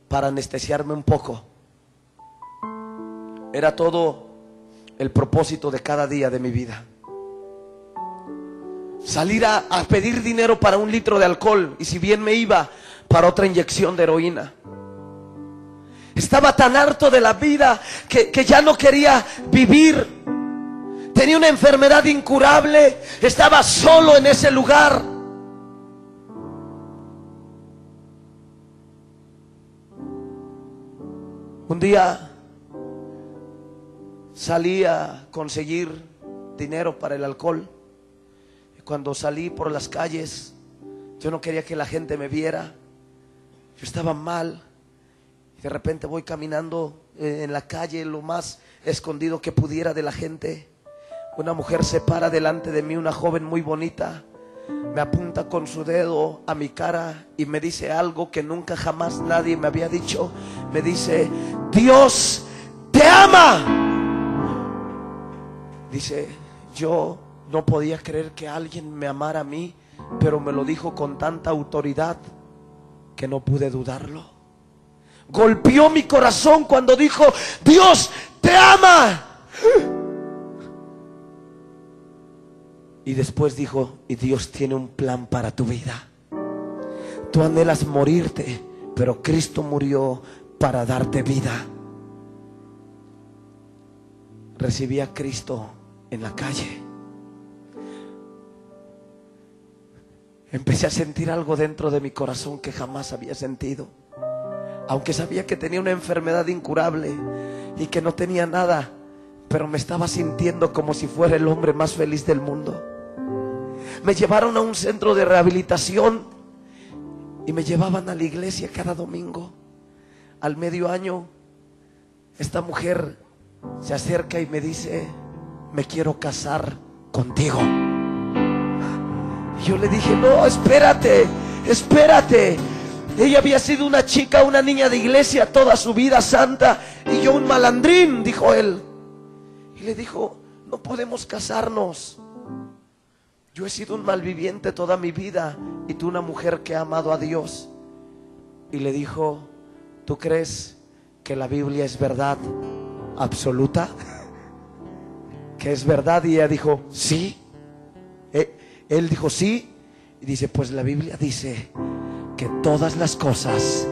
para anestesiarme un poco. Era todo el propósito de cada día de mi vida. Salir a pedir dinero para 1 litro de alcohol, y si bien me iba, para otra inyección de heroína. Estaba tan harto de la vida que ya no quería vivir. Tenía una enfermedad incurable. Estaba solo en ese lugar. Un día salí a conseguir dinero para el alcohol. Y cuando salí por las calles, yo no quería que la gente me viera. Yo estaba mal. De repente voy caminando en la calle, lo más escondido que pudiera de la gente. Una mujer se para delante de mí, una joven muy bonita. Me apunta con su dedo a mi cara y me dice algo que nunca jamás nadie me había dicho. Me dice: Dios te ama. Dice, yo no podía creer que alguien me amara a mí, pero me lo dijo con tanta autoridad que no pude dudarlo. Golpeó mi corazón cuando dijo: Dios te ama. Y después dijo: y Dios tiene un plan para tu vida. Tú anhelas morirte, pero Cristo murió para darte vida. Recibí a Cristo en la calle. Empecé a sentir algo dentro de mi corazón que jamás había sentido. Aunque sabía que tenía una enfermedad incurable y que no tenía nada, pero me estaba sintiendo como si fuera el hombre más feliz del mundo. Me llevaron a un centro de rehabilitación y me llevaban a la iglesia cada domingo. Al medio año, esta mujer se acerca y me dice: me quiero casar contigo. Y yo le dije: no, espérate, espérate. Ella había sido una chica, una niña de iglesia toda su vida santa, y yo un malandrín, dijo él. Y le dijo: no podemos casarnos. Yo he sido un malviviente toda mi vida y tú una mujer que ha amado a Dios. Y le dijo: ¿tú crees que la Biblia es verdad? absoluta que es verdad? Y ella dijo, sí. Él dijo, sí. Y dice, pues la Biblia dice que todas las cosas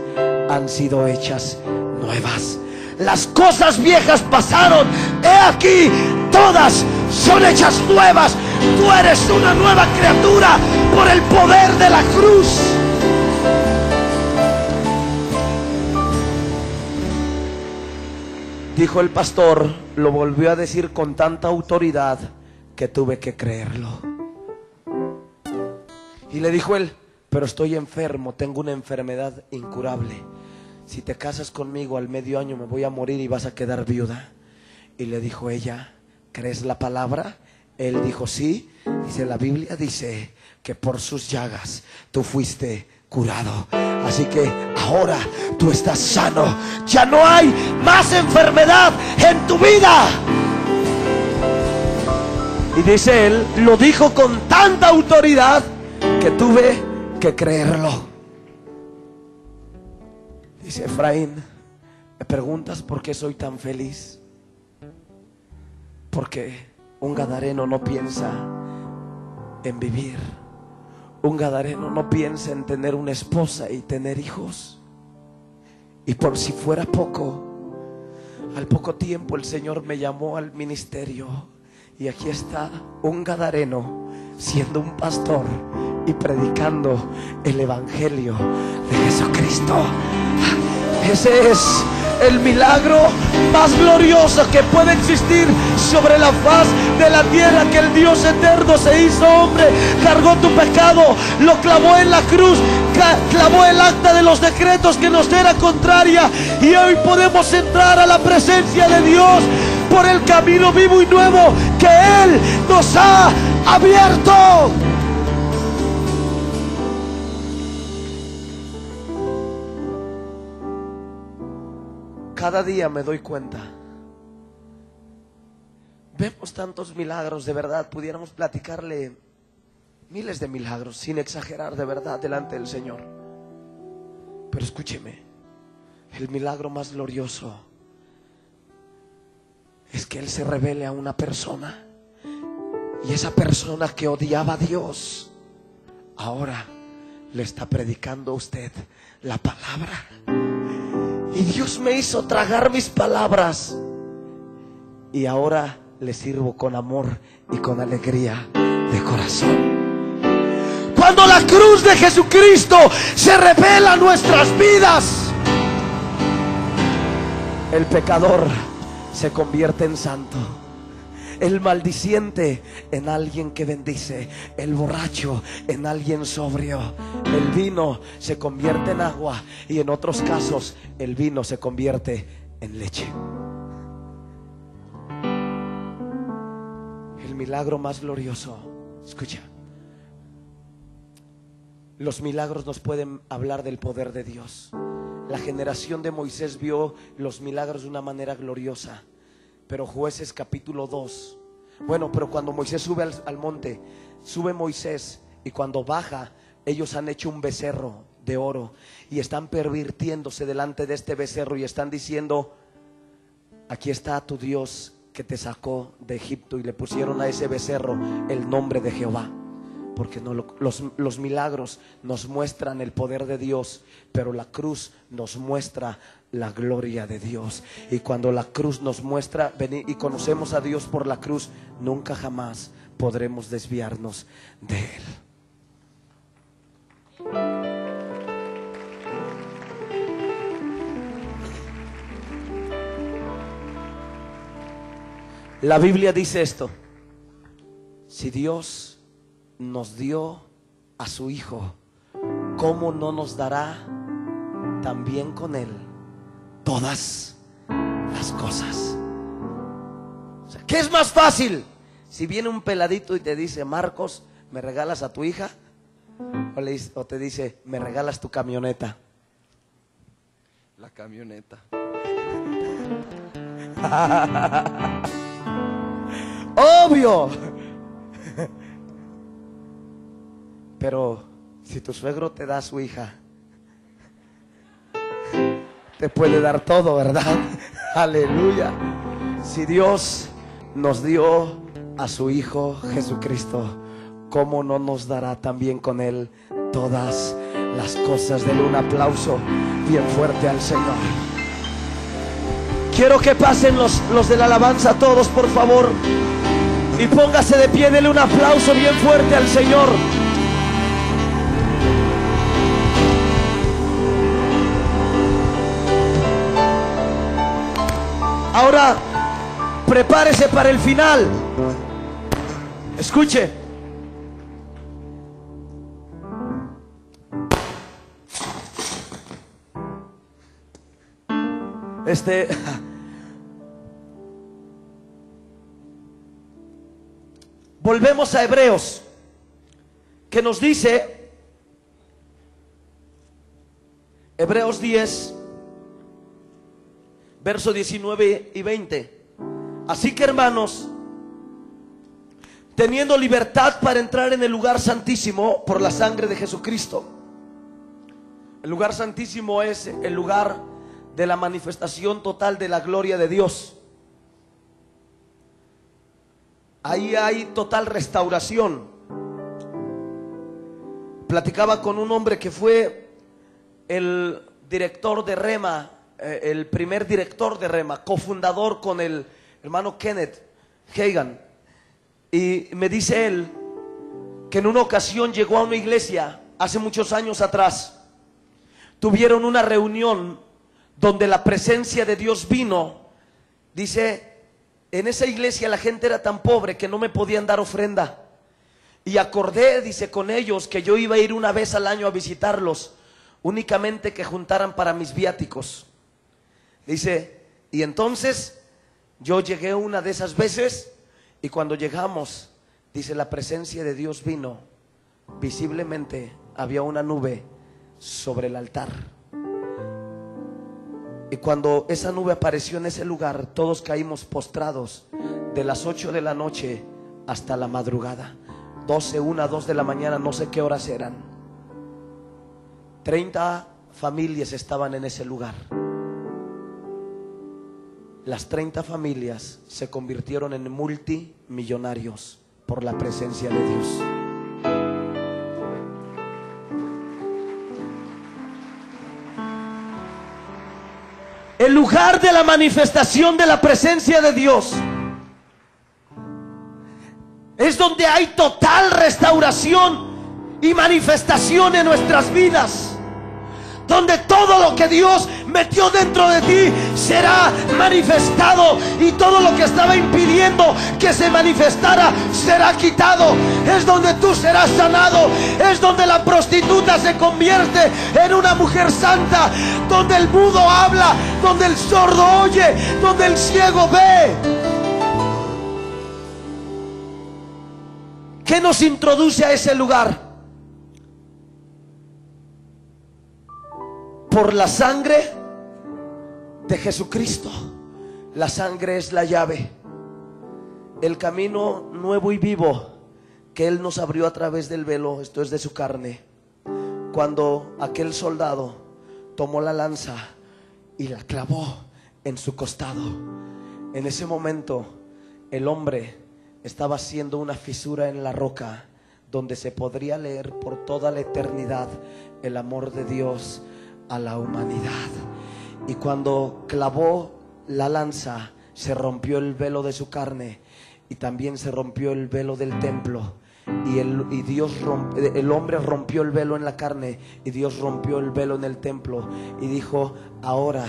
han sido hechas nuevas. Las cosas viejas pasaron, he aquí, todas son hechas nuevas. Tú eres una nueva criatura por el poder de la cruz. Dijo el pastor, lo volvió a decir con tanta autoridad que tuve que creerlo. Y le dijo él, pero estoy enfermo, tengo una enfermedad incurable. Si te casas conmigo al medio año me voy a morir y vas a quedar viuda. Y le dijo ella, ¿crees la palabra? Él dijo, sí. Dice, la Biblia dice que por sus llagas tú fuiste curado. Así que ahora tú estás sano. Ya no hay más enfermedad en tu vida. Y dice él, lo dijo con tanta autoridad que tuve que creerlo. Dice, Efraín, ¿me preguntas por qué soy tan feliz? Porque un gadareno no piensa en vivir. Un gadareno no piensa en tener una esposa y tener hijos. Y por si fuera poco, al poco tiempo el Señor me llamó al ministerio. Y aquí está un gadareno siendo un pastor y predicando el evangelio de Jesucristo. Ese es el milagro más glorioso que puede existir sobre la faz de la tierra, que el Dios eterno se hizo hombre, cargó tu pecado, lo clavó en la cruz, clavó el acta de los decretos que nos era contraria, y hoy podemos entrar a la presencia de Dios por el camino vivo y nuevo que Él nos ha abierto. Cada día me doy cuenta, vemos tantos milagros, de verdad, pudiéramos platicarle miles de milagros, sin exagerar, de verdad, delante del Señor. Pero escúcheme, el milagro más glorioso es que Él se revele a una persona, y esa persona que odiaba a Dios, ahora le está predicando a usted la palabra. Y Dios me hizo tragar mis palabras, y ahora le sirvo con amor y con alegría de corazón. Cuando la cruz de Jesucristo se revela en nuestras vidas, el pecador se convierte en santo, el maldiciente en alguien que bendice, el borracho en alguien sobrio, el vino se convierte en agua, y en otros casos el vino se convierte en leche. El milagro más glorioso, escucha, los milagros nos pueden hablar del poder de Dios. La generación de Moisés vio los milagros de una manera gloriosa, pero Jueces capítulo 2, bueno, pero cuando Moisés sube al monte, sube Moisés, y cuando baja, ellos han hecho un becerro de oro y están pervirtiéndose delante de este becerro y están diciendo, aquí está tu Dios que te sacó de Egipto, y le pusieron a ese becerro el nombre de Jehová. Porque no, los milagros nos muestran el poder de Dios, pero la cruz nos muestra la gloria de Dios. Y cuando la cruz nos muestra y conocemos a Dios por la cruz, nunca jamás podremos desviarnos de Él. La Biblia dice esto: si Dios nos dio a su Hijo, ¿cómo no nos dará también con Él todas las cosas? O sea, ¿qué es más fácil? Si viene un peladito y te dice, Marcos, ¿me regalas a tu hija? O te dice, ¿me regalas tu camioneta? La camioneta. Obvio. Pero si tu suegro te da a su hija, te puede dar todo, ¿verdad? Aleluya. Si Dios nos dio a su Hijo Jesucristo, ¿cómo no nos dará también con Él todas las cosas? Denle un aplauso bien fuerte al Señor. Quiero que pasen los de la alabanza todos, por favor, y póngase de pie. Denle un aplauso bien fuerte al Señor. Ahora prepárese para el final. Escuche. Volvemos a Hebreos, que nos dice, Hebreos 10, verso 19 y 20. Así que, hermanos, teniendo libertad para entrar en el lugar santísimo por la sangre de Jesucristo. El lugar santísimo es el lugar de la manifestación total de la gloria de Dios. Ahí hay total restauración. Platicaba con un hombre que fue el director de Rema, el primer director de Rema, cofundador con el hermano Kenneth Hagin. Y me dice él que en una ocasión llegó a una iglesia hace muchos años atrás. Tuvieron una reunión donde la presencia de Dios vino. Dice, en esa iglesia la gente era tan pobre que no me podían dar ofrenda. Y acordé, dice, con ellos que yo iba a ir una vez al año a visitarlos, únicamente que juntaran para mis viáticos. Dice, y entonces yo llegué una de esas veces, y cuando llegamos, dice, la presencia de Dios vino. Visiblemente había una nube sobre el altar. Y cuando esa nube apareció en ese lugar, todos caímos postrados de las 8 de la noche hasta la madrugada. 12, 1, 2 de la mañana, no sé qué horas eran. 30 familias estaban en ese lugar. Las 30 familias se convirtieron en multimillonarios por la presencia de Dios. El lugar de la manifestación de la presencia de Dios es donde hay total restauración y manifestación en nuestras vidas, donde todo lo que Dios metió dentro de ti será manifestado, y todo lo que estaba impidiendo que se manifestara será quitado. Es donde tú serás sanado, es donde la prostituta se convierte en una mujer santa, donde el mudo habla, donde el sordo oye, donde el ciego ve. ¿Qué nos introduce a ese lugar? Por la sangre de Jesucristo. La sangre es la llave, el camino nuevo y vivo que Él nos abrió a través del velo. Esto es de su carne. Cuando aquel soldado tomó la lanza y la clavó en su costado, en ese momento el hombre estaba haciendo una fisura en la roca, donde se podría leer por toda la eternidad el amor de Dios a la humanidad. Y cuando clavó la lanza, se rompió el velo de su carne, y también se rompió el velo del templo. El hombre rompió el velo en la carne, y Dios rompió el velo en el templo, y dijo: ahora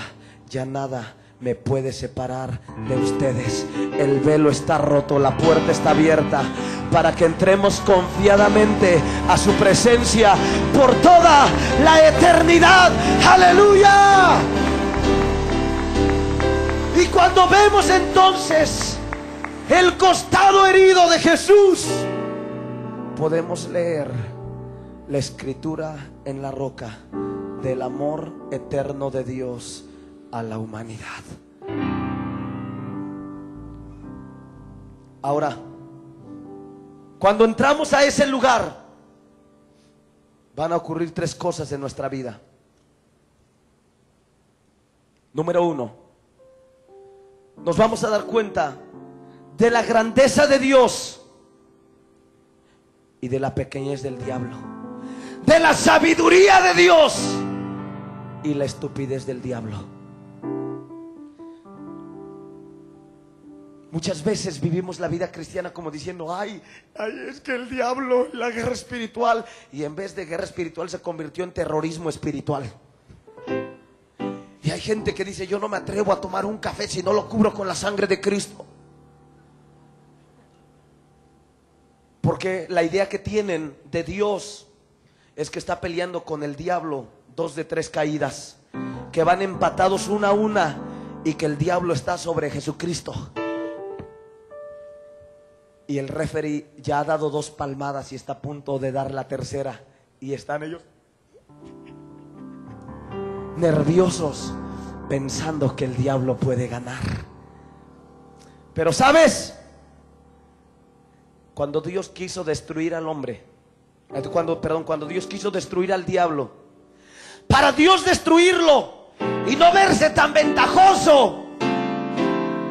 ya nada me puede separar de ustedes. El velo está roto, la puerta está abierta, para que entremos confiadamente a su presencia por toda la eternidad. ¡Aleluya! Y cuando vemos entonces el costado herido de Jesús, podemos leer la escritura en la roca del amor eterno de Dios a la humanidad. Ahora, cuando entramos a ese lugar, van a ocurrir 3 cosas en nuestra vida. Número 1, nos vamos a dar cuenta de la grandeza de Dios y de la pequeñez del diablo, de la sabiduría de Dios y la estupidez del diablo. Muchas veces vivimos la vida cristiana como diciendo, ay, es que el diablo, la guerra espiritual, y en vez de guerra espiritual se convirtió en terrorismo espiritual. Y hay gente que dice, yo no me atrevo a tomar un café si no lo cubro con la sangre de Cristo. Porque la idea que tienen de Dios es que está peleando con el diablo 2 de 3 caídas, que van empatados una a una, y que el diablo está sobre Jesucristo. Y el referee ya ha dado 2 palmadas y está a punto de dar la tercera, y están ellos nerviosos pensando que el diablo puede ganar. Pero ¿sabes? Cuando Dios quiso destruir al hombre, cuando Dios quiso destruir al diablo, para Dios destruirlo y no verse tan ventajoso,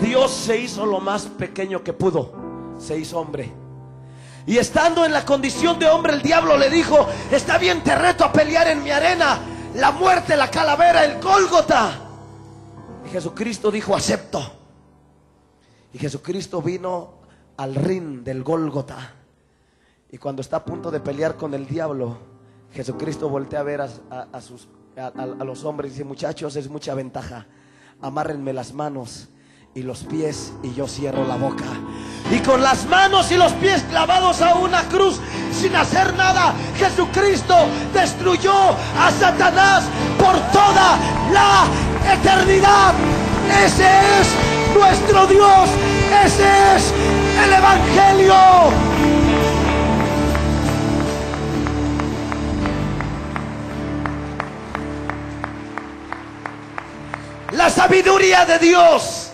Dios se hizo lo más pequeño que pudo. Se hizo hombre. Y estando en la condición de hombre, el diablo le dijo, está bien, te reto a pelear en mi arena, la muerte, la calavera, el Gólgota. Y Jesucristo dijo, acepto. Y Jesucristo vino al ring del Gólgota. Y cuando está a punto de pelear con el diablo, Jesucristo voltea a ver a los hombres y dice, muchachos, es mucha ventaja, amárrenme las manos y los pies y yo cierro la boca. Y con las manos y los pies clavados a una cruz, sin hacer nada, Jesucristo destruyó a Satanás por toda la eternidad. Ese es nuestro Dios, ese es el Evangelio. La sabiduría de Dios.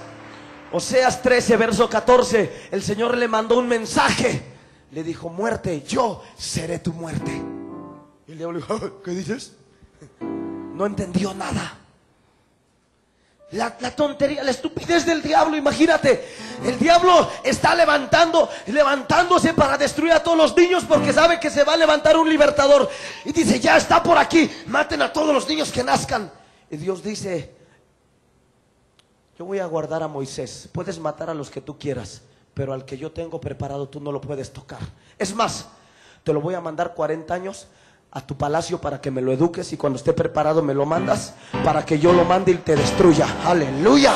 Oseas 13, verso 14. El Señor le mandó un mensaje. Le dijo, muerte, yo seré tu muerte. Y el diablo dijo, ¿qué dices? No entendió nada. La tontería, la estupidez del diablo. Imagínate, el diablo está levantándose para destruir a todos los niños, porque sabe que se va a levantar un libertador. Y dice, ya está por aquí, maten a todos los niños que nazcan. Y Dios dice, yo voy a guardar a Moisés. Puedes matar a los que tú quieras, pero al que yo tengo preparado tú no lo puedes tocar. Es más, te lo voy a mandar 40 años a tu palacio para que me lo eduques, y cuando esté preparado me lo mandas para que yo lo mande y te destruya. Aleluya.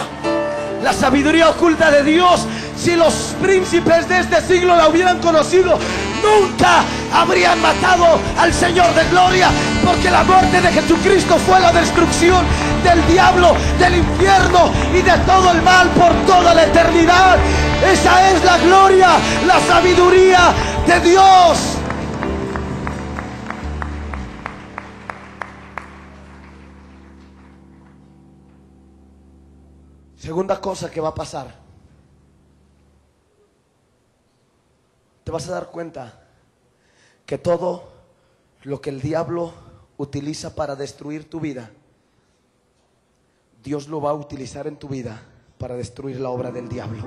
La sabiduría oculta de Dios, si los príncipes de este siglo la hubieran conocido, nunca habrían matado al Señor de gloria, porque la muerte de Jesucristo fue la destrucción del diablo, del infierno y de todo el mal por toda la eternidad. Esa es la gloria, la sabiduría de Dios. Segunda cosa que va a pasar, te vas a dar cuenta que todo lo que el diablo utiliza para destruir tu vida, Dios lo va a utilizar en tu vida para destruir la obra del diablo.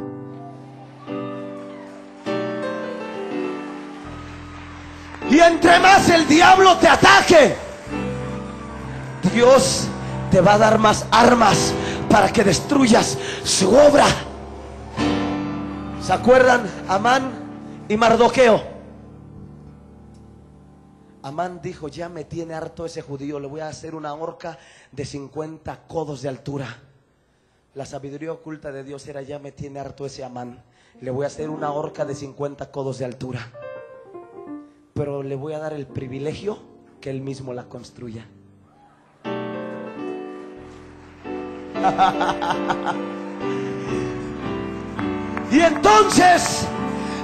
Y entre más el diablo te ataque, Dios te va a dar más armas para que destruyas su obra. ¿Se acuerdan? Amán y Mardoqueo. Amán dijo, ya me tiene harto ese judío, le voy a hacer una horca de 50 codos de altura. La sabiduría oculta de Dios era, ya me tiene harto ese Amán, le voy a hacer una horca de 50 codos de altura, pero le voy a dar el privilegio que él mismo la construya. Y entonces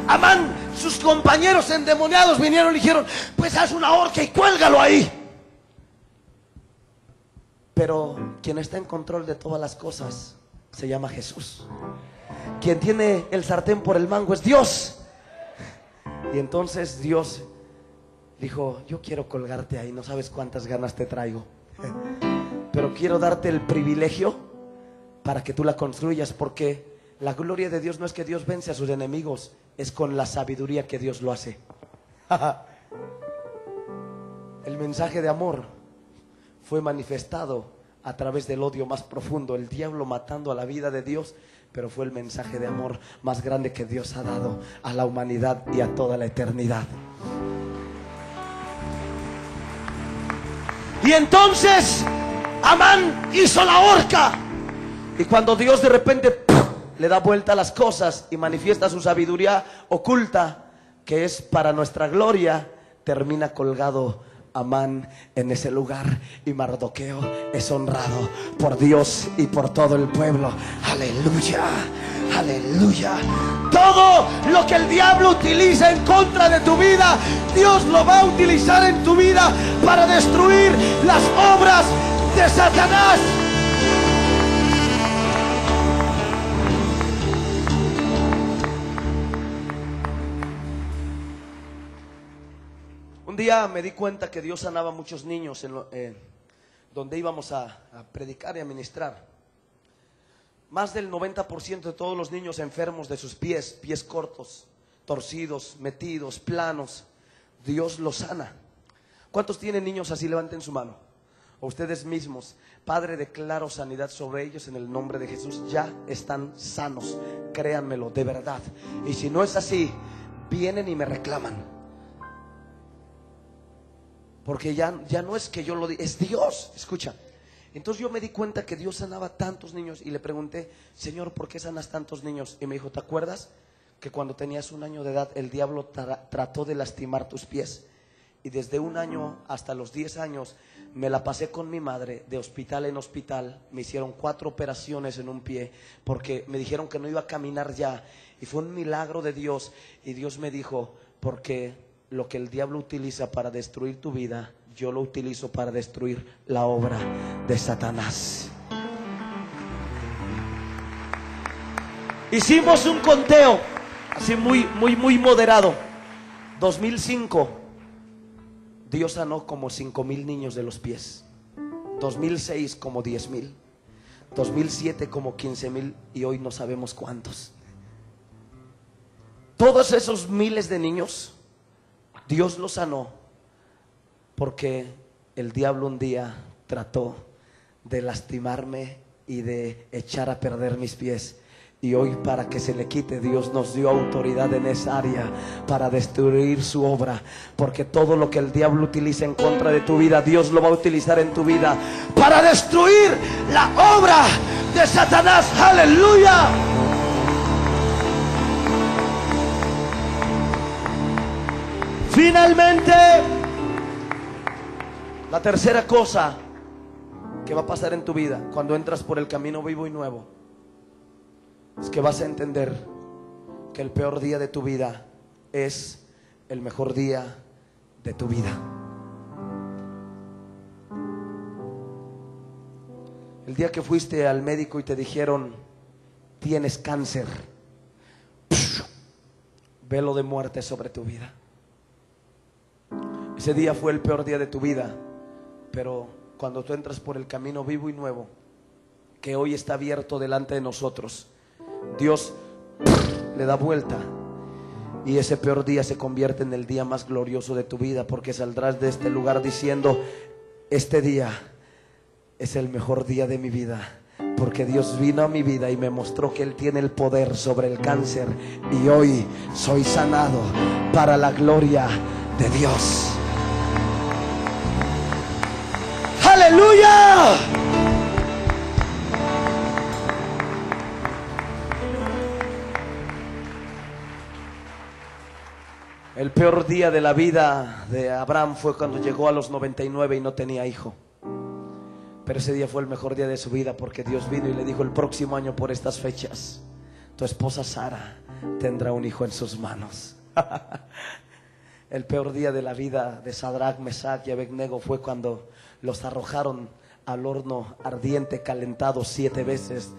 Amán, sus compañeros endemoniados vinieron y dijeron, pues haz una horca y cuélgalo ahí. Pero quien está en control de todas las cosas se llama Jesús. Quien tiene el sartén por el mango es Dios. Y entonces Dios dijo, yo quiero colgarte ahí, no sabes cuántas ganas te traigo, pero quiero darte el privilegio para que tú la construyas, porque La gloria de Dios no es que Dios vence a sus enemigos, es con la sabiduría que Dios lo hace. El mensaje de amor fue manifestado a través del odio más profundo, el diablo matando a la vida de Dios, pero fue el mensaje de amor más grande que Dios ha dado a la humanidad y a toda la eternidad. Y entonces Amán hizo la horca, y cuando Dios de repente le da vuelta a las cosas y manifiesta su sabiduría oculta, que es para nuestra gloria, termina colgado Amán en ese lugar, y Mardoqueo es honrado por Dios y por todo el pueblo. Aleluya, aleluya. Todo lo que el diablo utiliza en contra de tu vida, Dios lo va a utilizar en tu vida para destruir las obras de Satanás. Un día me di cuenta que Dios sanaba a muchos niños donde íbamos a predicar y a ministrar. Más del 90% de todos los niños enfermos de sus pies cortos, torcidos, metidos, planos, Dios los sana. ¿Cuántos tienen niños así? Levanten su mano. O ustedes mismos. Padre, declaro sanidad sobre ellos en el nombre de Jesús. Ya están sanos, créanmelo, de verdad. Y si no es así, vienen y me reclaman. Porque ya no es que yo lo diga, es Dios. Escucha. Entonces yo me di cuenta que Dios sanaba tantos niños, y le pregunté: Señor, ¿por qué sanas tantos niños? Y me dijo: ¿te acuerdas que cuando tenías 1 año de edad el diablo trató de lastimar tus pies? Y desde 1 año hasta los 10 años me la pasé con mi madre de hospital en hospital. Me hicieron 4 operaciones en un pie porque me dijeron que no iba a caminar ya. Y fue un milagro de Dios. Y Dios me dijo: porque lo que el diablo utiliza para destruir tu vida, yo lo utilizo para destruir la obra de Satanás. Hicimos un conteo así muy moderado. 2005 Dios sanó como 5,000 niños de los pies. 2006 como 10,000. 2007 como 15,000, y hoy no sabemos cuántos. Todos esos miles de niños Dios los sanó porque el diablo un día trató de lastimarme y de echar a perder mis pies. Y hoy, para que se le quite, Dios nos dio autoridad en esa área para destruir su obra. Porque todo lo que el diablo utiliza en contra de tu vida, Dios lo va a utilizar en tu vida para destruir la obra de Satanás. ¡Aleluya! Finalmente, la tercera cosa que va a pasar en tu vida cuando entras por el camino vivo y nuevo es que vas a entender que el peor día de tu vida es el mejor día de tu vida. El día que fuiste al médico y te dijeron: tienes cáncer, velo de muerte sobre tu vida. Ese día fue el peor día de tu vida. Pero cuando tú entras por el camino vivo y nuevo, que hoy está abierto delante de nosotros, Dios le da vuelta, y ese peor día se convierte en el día más glorioso de tu vida, porque saldrás de este lugar diciendo: este día es el mejor día de mi vida, porque Dios vino a mi vida y me mostró que Él tiene el poder sobre el cáncer, y hoy soy sanado para la gloria de Dios. ¡Aleluya! El peor día de la vida de Abraham fue cuando llegó a los 99 y no tenía hijo. Pero ese día fue el mejor día de su vida, porque Dios vino y le dijo: el próximo año por estas fechas tu esposa Sara tendrá un hijo en sus manos. El peor día de la vida de Sadrach, Mesach y Abednego fue cuando los arrojaron al horno ardiente, calentado 7 veces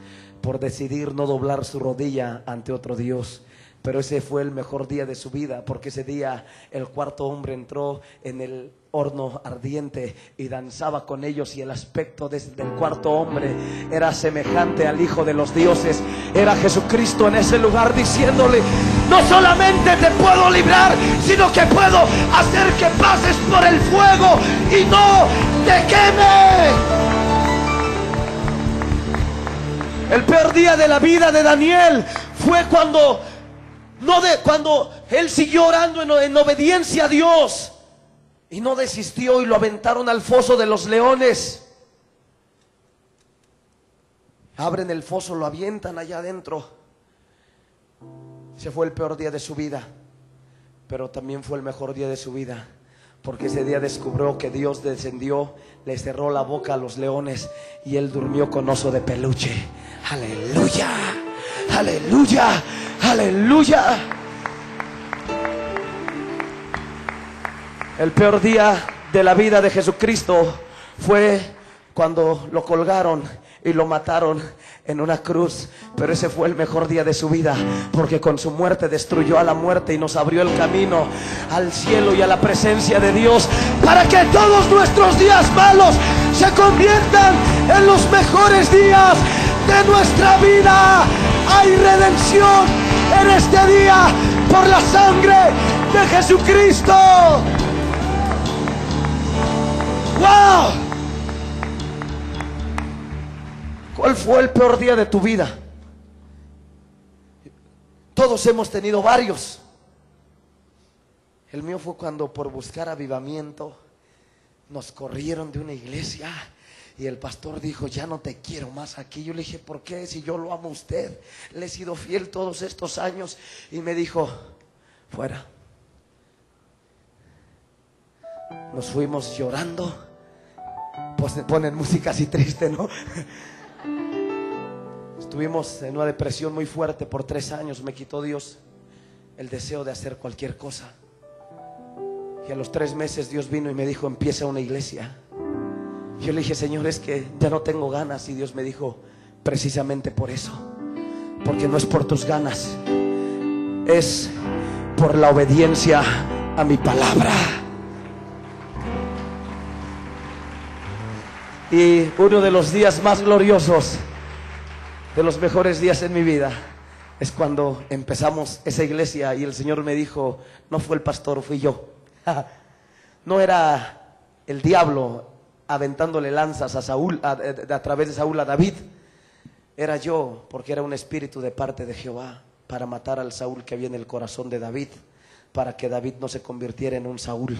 por decidir no doblar su rodilla ante otro Dios. Pero ese fue el mejor día de su vida, porque ese día el cuarto hombre entró en el horno ardiente y danzaba con ellos, y el aspecto del cuarto hombre era semejante al Hijo de los dioses. Era Jesucristo en ese lugar diciéndole: no solamente te puedo librar, sino que puedo hacer que pases por el fuego y no te queme. El peor día de la vida de Daniel fue cuando él siguió orando en obediencia a Dios y no desistió, y lo aventaron al foso de los leones. Abren el foso, lo avientan allá adentro. Ese fue el peor día de su vida, pero también fue el mejor día de su vida, porque ese día descubrió que Dios descendió, le cerró la boca a los leones y él durmió con oso de peluche. Aleluya, aleluya, aleluya. El peor día de la vida de Jesucristo fue cuando lo colgaron y lo mataron en una cruz. Pero ese fue el mejor día de su vida, porque con su muerte destruyó a la muerte y nos abrió el camino al cielo y a la presencia de Dios, para que todos nuestros días malos se conviertan en los mejores días de nuestra vida. Hay redención en este día por la sangre de Jesucristo. ¡Wow! ¿Cuál fue el peor día de tu vida? Todos hemos tenido varios. El mío fue cuando, por buscar avivamiento, nos corrieron de una iglesia y el pastor dijo: ya no te quiero más aquí. Yo le dije: ¿por qué? Si yo lo amo a usted, le he sido fiel todos estos años. Y me dijo: fuera. Nos fuimos llorando. Pues ponen música así triste, ¿no? Estuvimos en una depresión muy fuerte por 3 años. Me quitó Dios el deseo de hacer cualquier cosa. Y a los 3 meses Dios vino y me dijo: empieza una iglesia. Yo le dije: Señor, es que ya no tengo ganas. Y Dios me dijo: precisamente por eso, porque no es por tus ganas, es por la obediencia a mi palabra. Y uno de los días más gloriosos, de los mejores días en mi vida, es cuando empezamos esa iglesia y el Señor me dijo: no fue el pastor, fui yo. No era el diablo aventándole lanzas a Saúl, a través de Saúl a David. Era yo, porque era un espíritu de parte de Jehová para matar al Saúl que había en el corazón de David, para que David no se convirtiera en un Saúl.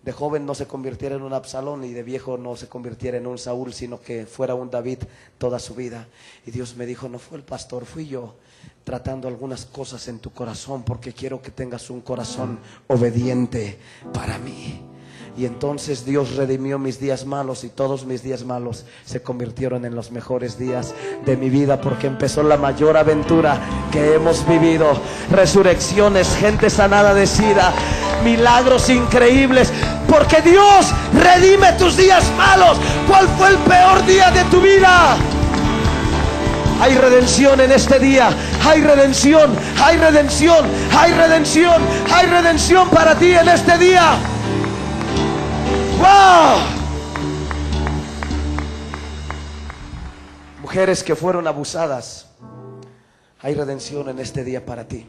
De joven no se convirtiera en un Absalón, y de viejo no se convirtiera en un Saúl, sino que fuera un David toda su vida. Y Dios me dijo: no fue el pastor, fui yo, tratando algunas cosas en tu corazón, porque quiero que tengas un corazón obediente para mí. Y entonces Dios redimió mis días malos, y todos mis días malos se convirtieron en los mejores días de mi vida, porque empezó la mayor aventura que hemos vivido. Resurrecciones, gente sanada de SIDA, milagros increíbles, porque Dios redime tus días malos. ¿Cuál fue el peor día de tu vida? Hay redención en este día. Hay redención, hay redención, hay redención, hay redención para ti en este día. ¡Wow! Mujeres que fueron abusadas, hay redención en este día para ti.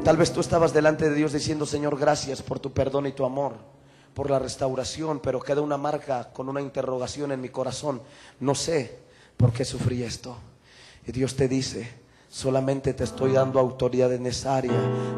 Tal vez tú estabas delante de Dios diciendo: Señor, gracias por tu perdón y tu amor, por la restauración, pero queda una marca con una interrogación en mi corazón. No sé por qué sufrí esto. Y Dios te dice: solamente te estoy dando autoridad en esa área,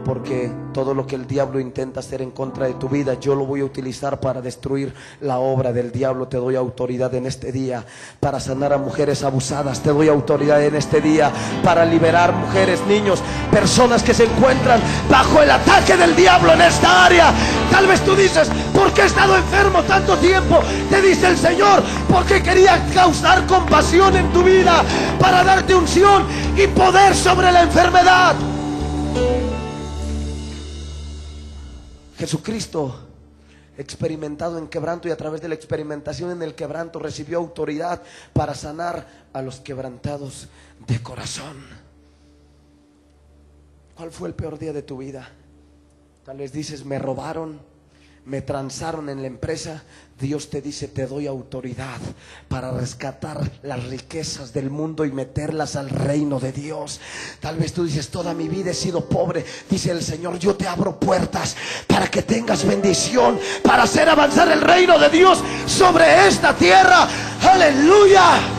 porque todo lo que el diablo intenta hacer en contra de tu vida, yo lo voy a utilizar para destruir la obra del diablo. Te doy autoridad en este día para sanar a mujeres abusadas. Te doy autoridad en este día para liberar mujeres, niños, personas que se encuentran bajo el ataque del diablo en esta área. Tal vez tú dices: ¿por qué he estado enfermo tanto tiempo? Te dice el Señor: porque quería causar compasión en tu vida, para darte unción y poder sobre la enfermedad. Jesucristo, experimentado en quebranto, y a través de la experimentación en el quebranto recibió autoridad para sanar a los quebrantados de corazón. ¿Cuál fue el peor día de tu vida? Tal vez dices, me robaron, me transaron en la empresa. Dios te dice, te doy autoridad para rescatar las riquezas del mundo y meterlas al reino de Dios. Tal vez tú dices, toda mi vida he sido pobre. Dice el Señor, yo te abro puertas para que tengas bendición, para hacer avanzar el reino de Dios sobre esta tierra. ¡Aleluya!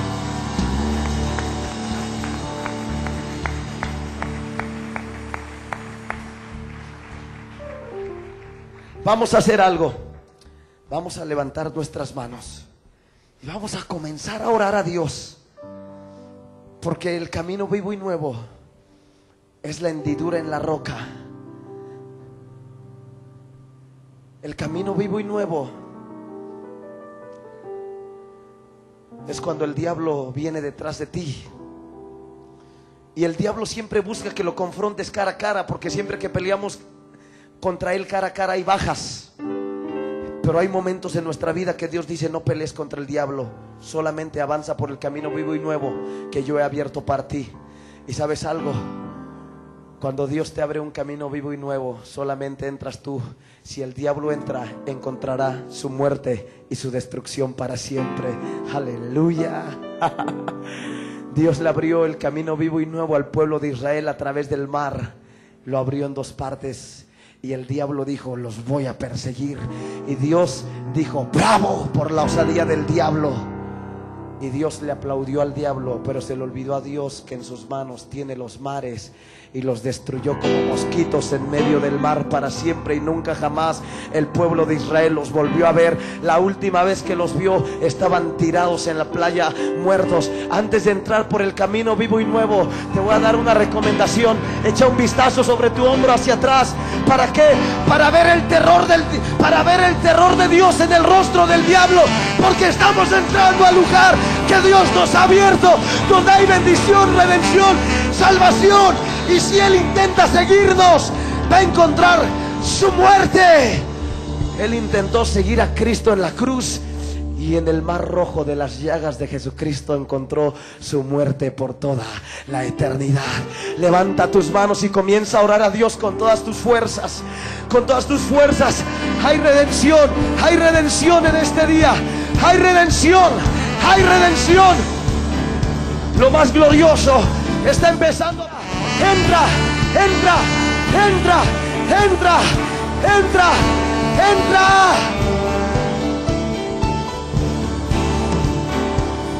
Vamos a hacer algo. Vamos a levantar nuestras manos y vamos a comenzar a orar a Dios, porque el camino vivo y nuevo es la hendidura en la roca. El camino vivo y nuevo es cuando el diablo viene detrás de ti. Y el diablo siempre busca que lo confrontes cara a cara, porque siempre que peleamos contra él cara a cara hay bajas. Pero hay momentos en nuestra vida que Dios dice, no pelees contra el diablo, solamente avanza por el camino vivo y nuevo que yo he abierto para ti. Y ¿sabes algo? Cuando Dios te abre un camino vivo y nuevo, solamente entras tú. Si el diablo entra, encontrará su muerte y su destrucción para siempre. Aleluya. Dios le abrió el camino vivo y nuevo al pueblo de Israel a través del mar. Lo abrió en dos partes. Y el diablo dijo, los voy a perseguir. Y Dios dijo, bravo por la osadía del diablo. Y Dios le aplaudió al diablo, pero se le olvidó a Dios que en sus manos tiene los mares, y los destruyó como mosquitos en medio del mar para siempre. Y nunca jamás el pueblo de Israel los volvió a ver. La última vez que los vio, estaban tirados en la playa, muertos. Antes de entrar por el camino vivo y nuevo, te voy a dar una recomendación. Echa un vistazo sobre tu hombro hacia atrás. ¿Para qué? Para ver el terror de Dios en el rostro del diablo, porque estamos entrando al lugar que Dios nos ha abierto, donde hay bendición, redención, salvación. Y si Él intenta seguirnos, va a encontrar su muerte. Él intentó seguir a Cristo en la cruz, y en el mar rojo de las llagas de Jesucristo encontró su muerte por toda la eternidad. Levanta tus manos y comienza a orar a Dios con todas tus fuerzas. Con todas tus fuerzas. Hay redención en este día. Hay redención. Lo más glorioso está empezando. Entra.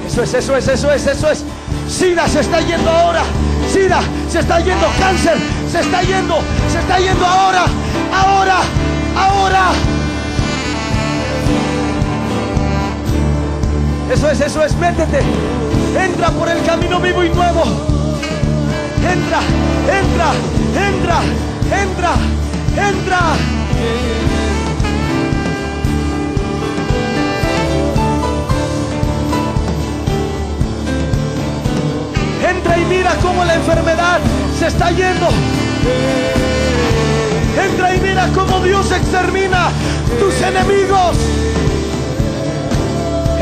Eso es. SIDA se está yendo ahora. SIDA se está yendo. Cáncer se está yendo ahora. Eso es. Métete. Entra por el camino vivo y nuevo. Entra. Entra y mira cómo la enfermedad se está yendo. Entra y mira cómo Dios extermina tus enemigos.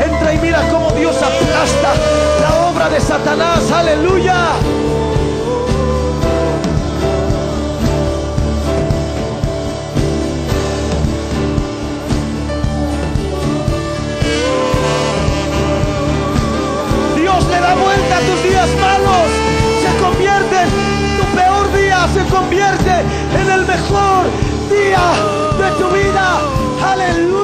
Entra y mira cómo Dios aplasta la obra de Satanás. Aleluya. Le da vuelta a tus días malos. Tu peor día se convierte en el mejor día de tu vida. Aleluya.